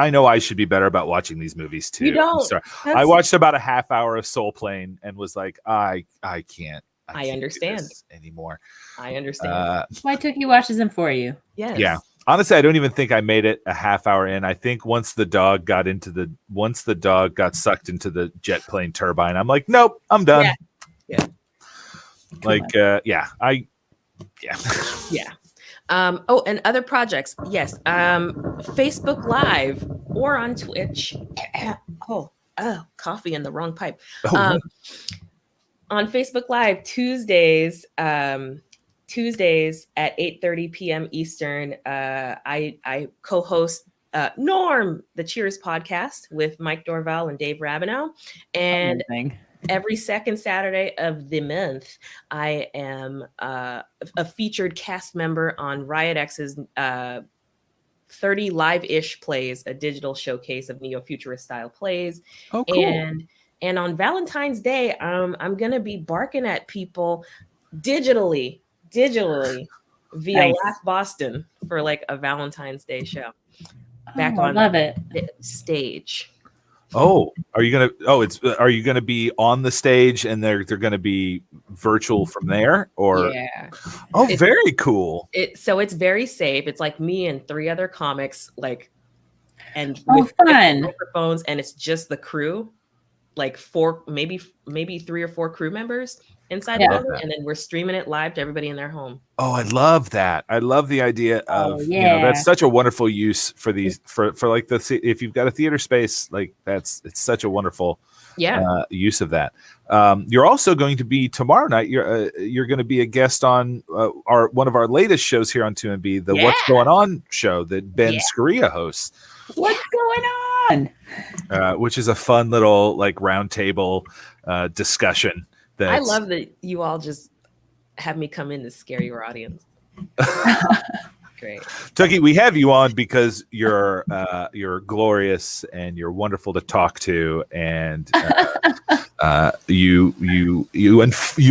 know I should be better about watching these movies too. You don't. I'm sorry. I watched about a half hour of Soul Plane and was like, I can't. I understand do this anymore. I understand. That's why Tooky watches them for you. Yes. Yeah. Honestly, I don't even think I made it a half hour in. I think once the dog got sucked into the jet plane turbine, I'm like, nope, I'm done. Yeah. Yeah. And other projects. Yes. Facebook Live or on Twitch. Coffee in the wrong pipe. On Facebook Live Tuesdays at 8:30 p.m. Eastern. I co-host Norm, the Cheers podcast with Mike Dorval and Dave Rabineau. And every second Saturday of the month, I am a featured cast member on Riot X's 30 live-ish plays, a digital showcase of neo-futurist style plays. Oh, cool. And on Valentine's Day, I'm gonna be barking at people digitally via Laugh Boston for like a Valentine's Day show. Back on love it. The stage. Oh, are you gonna be on the stage and they're gonna be virtual from there? Or very cool. So it's very safe. It's like me and 3 other comics, like, and with fun microphones, and it's just the crew. like 4, maybe 3 or 4 crew members inside Yeah. the building, and then we're streaming it live to everybody in their home. Oh, I love that. I love the idea of, you know, yeah. that's such a wonderful use for these, for like if you've got a theater space, like it's such a wonderful use of that. You're also going to be tomorrow night. You're going to be a guest on one of our latest shows here on 2MB, the What's Going On show that Ben Scaria hosts. What's going on? Which is a fun little like roundtable discussion. I love that you all just have me come in to scare your audience. Great. Tooky, we have you on because you're glorious and you're wonderful to talk to, and you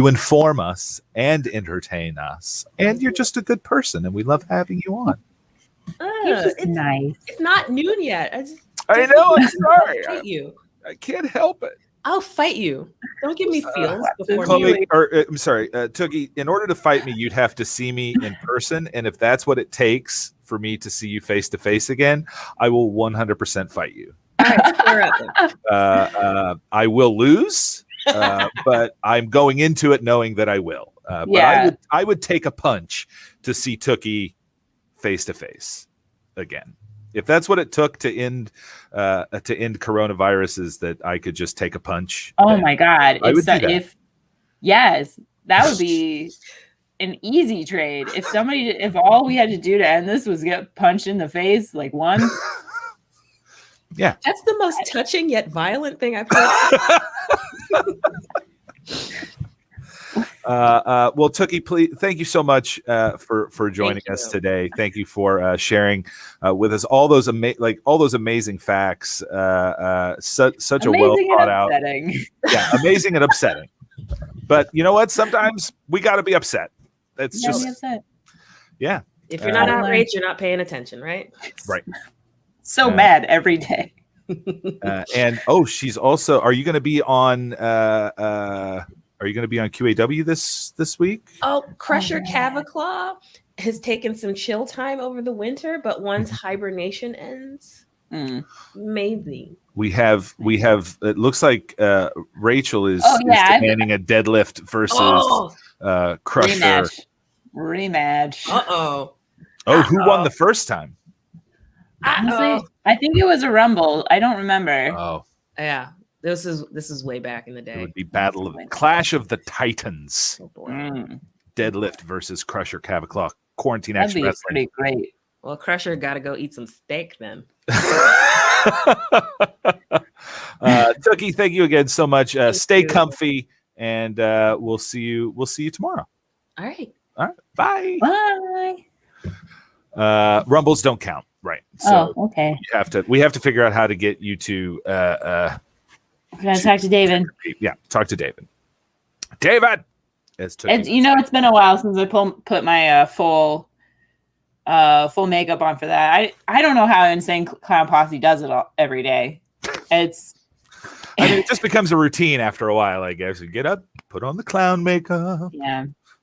inform us and entertain us, and you're just a good person, and we love having you on. It's nice. It's not noon yet. I know. I'm sorry. Fight you. I can't help it. I'll fight you. Don't give me feels before Chloe, I'm sorry, Tookie. In order to fight me, you'd have to see me in person, and if that's what it takes for me to see you face to face again, I will 100% fight you. All right, square up. I will lose, but I'm going into it knowing that I will. But I would take a punch to see Tookie face to face again. If that's what it took to end coronavirus, is that I could just take a punch. Oh my God! I would do that. That would be an easy trade. If all we had to do to end this was get punched in the face like once. Yeah, that's the most touching yet violent thing I've heard. Well, Tookie, please, thank you so much for joining us today. Thank you for sharing with us all those amazing facts. Such a well thought out. Yeah, amazing and upsetting. But you know what? Sometimes we got to be upset. It's just yeah. If you're not outraged, you're not paying attention, right? Right. So mad every day. And she's also. Are you going to be on? Are you going to be on QAW this week? Oh, Crusher Cavaclaw has taken some chill time over the winter, but once hibernation ends, maybe. We have. It looks like Rachel is demanding a deadlift versus Crusher rematch. Uh-oh. Oh, who won the first time? Honestly, I think it was a Rumble. I don't remember. Oh, yeah. This is way back in the day. It would be Clash of the Titans. Deadlift versus Crusher Cavaclaw. Quarantine Action That'd be Wrestling. pretty great. Well, Crusher got to go eat some steak then. Tookie, thank you again so much. Stay comfy, and we'll see you tomorrow. All right. Bye. Bye. Rumbles don't count, right? So okay. We have to figure out how to get you to. I'm gonna talk to David. Yeah, talk to David. David. It's been a while since I put my full makeup on for that. I don't know how Insane Clown Posse does it every day. It just becomes a routine after a while, I guess. You get up, put on the clown makeup,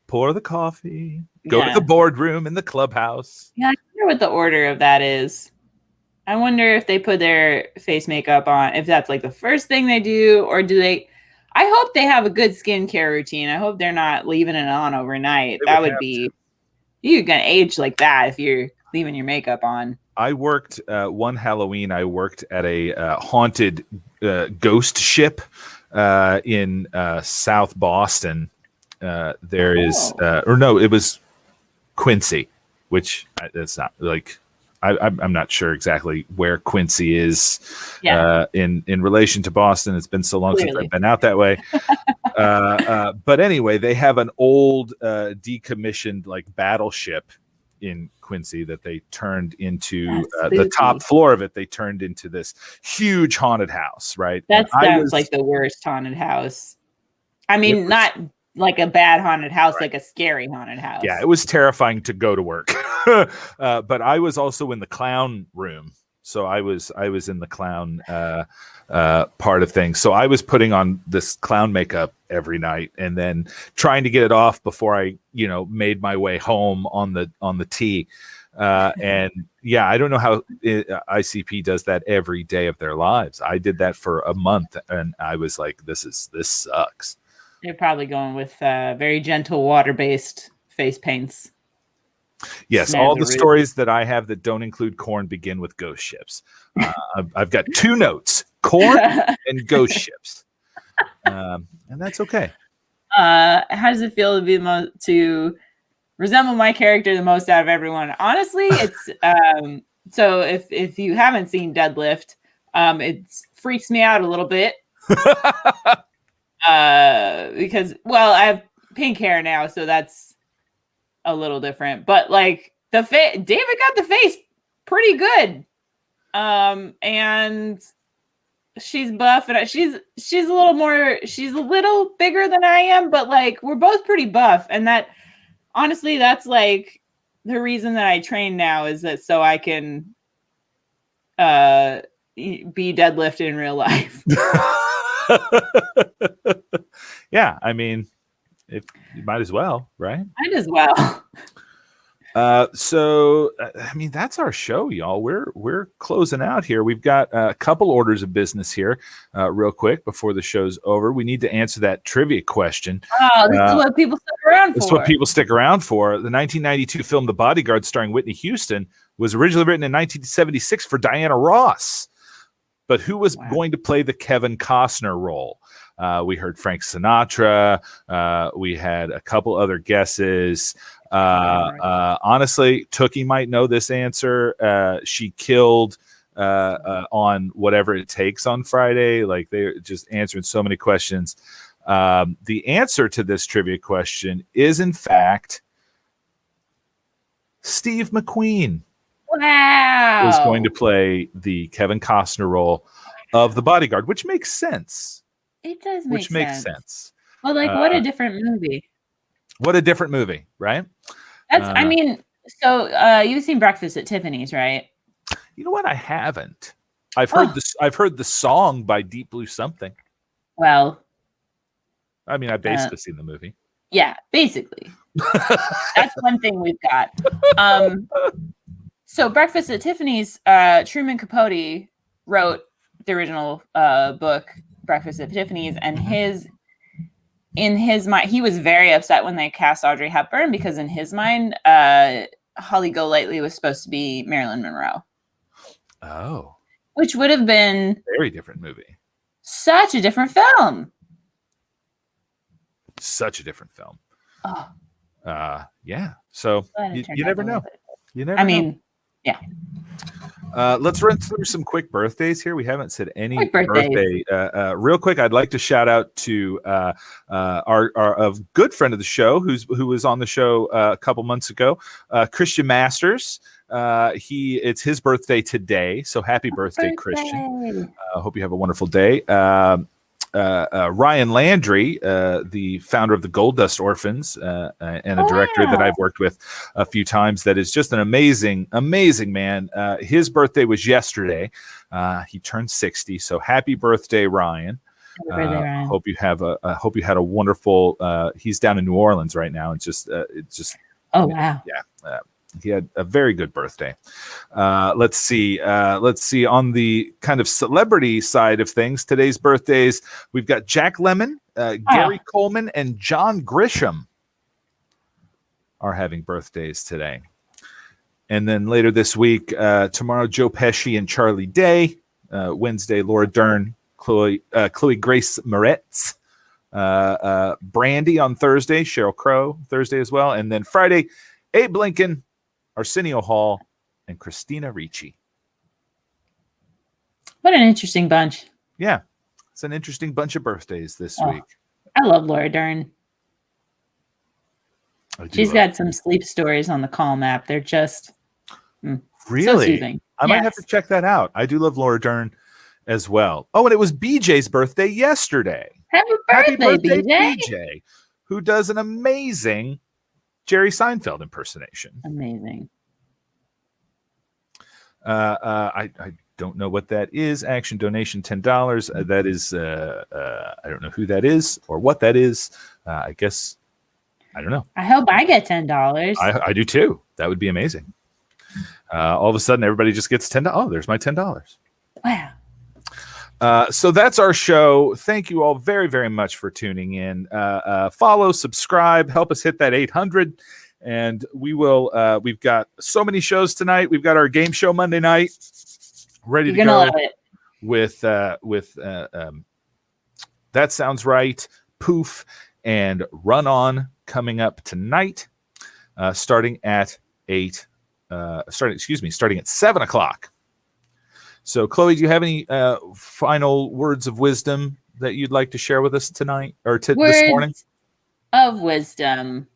pour the coffee, go to the boardroom in the clubhouse. Yeah, I wonder what the order of that is. I wonder if they put their face makeup on, if that's like the first thing they do, or do they? I hope they have a good skincare routine. I hope they're not leaving it on overnight. That would be, you're going to age like that if you're leaving your makeup on. I worked one Halloween. I worked at a haunted ghost ship in South Boston. It was Quincy, which it's not like. I'm not sure exactly where Quincy is in relation to Boston. It's been so long since I've been out that way. But anyway, they have an old decommissioned like battleship in Quincy that they turned into the top floor of it. They turned into this huge haunted house, right? That sounds like the worst haunted house. I mean, not like a bad haunted house, like a scary haunted house. Yeah, it was terrifying to go to work. But I was also in the clown room. So I was in the clown part of things. So I was putting on this clown makeup every night and then trying to get it off before I, made my way home on the T. And yeah, I don't know how ICP does that every day of their lives. I did that for a month, and I was like, this sucks. They're probably going with very gentle water-based face paints. Yes, all the stories that I have that don't include corn begin with ghost ships. I've got 2 notes: corn and ghost ships, and that's okay. How does it feel to be to resemble my character the most out of everyone? Honestly, it's so if you haven't seen Deadlift, it freaks me out a little bit. Because I have pink hair now, so that's a little different. But like David got the face pretty good, and she's buff, and she's a little bigger than I am, but like we're both pretty buff, and that honestly, that's like the reason that I train now, is that so I can be Deadlift in real life. Yeah, I mean, if you might as well, right? Might as well. So I mean, that's our show, y'all. We're closing out here. We've got a couple orders of business here, real quick before the show's over. We need to answer that trivia question. Oh, this is what people stick around for. This is what people stick around for. The 1992 film The Bodyguard, starring Whitney Houston, was originally written in 1976 for Diana Ross. But who was going to play the Kevin Costner role? We heard Frank Sinatra. We had a couple other guesses. Honestly, Tooky might know this answer. She killed on Whatever It Takes on Friday. Like, they're just answering so many questions. The answer to this trivia question is, in fact, Steve McQueen. Wow. Was going to play the Kevin Costner role of The Bodyguard, which makes sense. It does make sense. Which makes sense. Well, like, what a different movie. What a different movie, right? That's, I mean, so you've seen Breakfast at Tiffany's, right? You know what? I haven't. I've heard this. I've heard the song by Deep Blue Something. Well, I mean, I've basically seen the movie. Yeah, basically. That's one thing we've got. So Breakfast at Tiffany's, Truman Capote wrote the original book, Breakfast at Tiffany's, and in his mind, he was very upset when they cast Audrey Hepburn, because in his mind, Holly Golightly was supposed to be Marilyn Monroe. Oh. Which would have been very different movie. Such a different film. Such a different film. Oh. Yeah. So you never know. You never. I mean, yeah. Let's run through some quick birthdays here. We haven't said any birthday. Real quick, I'd like to shout out to our good friend of the show, who was on the show a couple months ago, Christian Masters. It's his birthday today, so happy birthday, Christian. Hope you have a wonderful day. Ryan Landry, the founder of the Gold Dust Orphans, and a director that I've worked with a few times, that is just an amazing, amazing man. His birthday was yesterday. He turned 60, so happy birthday, Ryan. Ryan. Hope you had a wonderful. He's down in New Orleans right now, and it's just. Oh wow! Yeah. He had a very good birthday. Let's see. On the kind of celebrity side of things, today's birthdays, we've got Jack Lemmon, Gary Coleman, and John Grisham are having birthdays today. And then later this week, tomorrow, Joe Pesci and Charlie Day. Wednesday, Laura Dern, Chloe Grace Moretz. Brandy on Thursday, Sheryl Crow Thursday as well. And then Friday, Abe Lincoln, Arsenio Hall, and Christina Ricci. What an interesting bunch. Yeah, it's an interesting bunch of birthdays this week. I love Laura Dern. She's got some sleep stories on the Calm app. They're just really so soothing. I might have to check that out. I do love Laura Dern as well. Oh, and it was BJ's birthday yesterday. Happy birthday, BJ, who does an amazing Jerry Seinfeld impersonation. Amazing. I don't know what that is. Action donation $10. That is I don't know who that is or what that is. I guess I don't know. I hope I get $10. I do too. That would be amazing. All of a sudden, everybody just gets $10. Oh, there's my $10. Wow. So that's our show. Thank you all very, very much for tuning in. Follow, subscribe, help us hit that 800. And we will. We've got so many shows tonight. We've got our game show Monday night ready You're to gonna go love it. with That Sounds Right, Poof, and Run On coming up tonight, starting at 7 o'clock. So, Chloe, do you have any final words of wisdom that you'd like to share with us tonight or this morning? Words of wisdom.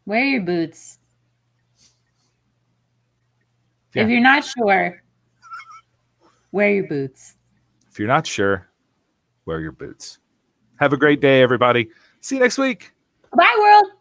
Wear your boots. Yeah. If you're not sure, wear your boots. If you're not sure, wear your boots. Have a great day, everybody. See you next week. Bye, world.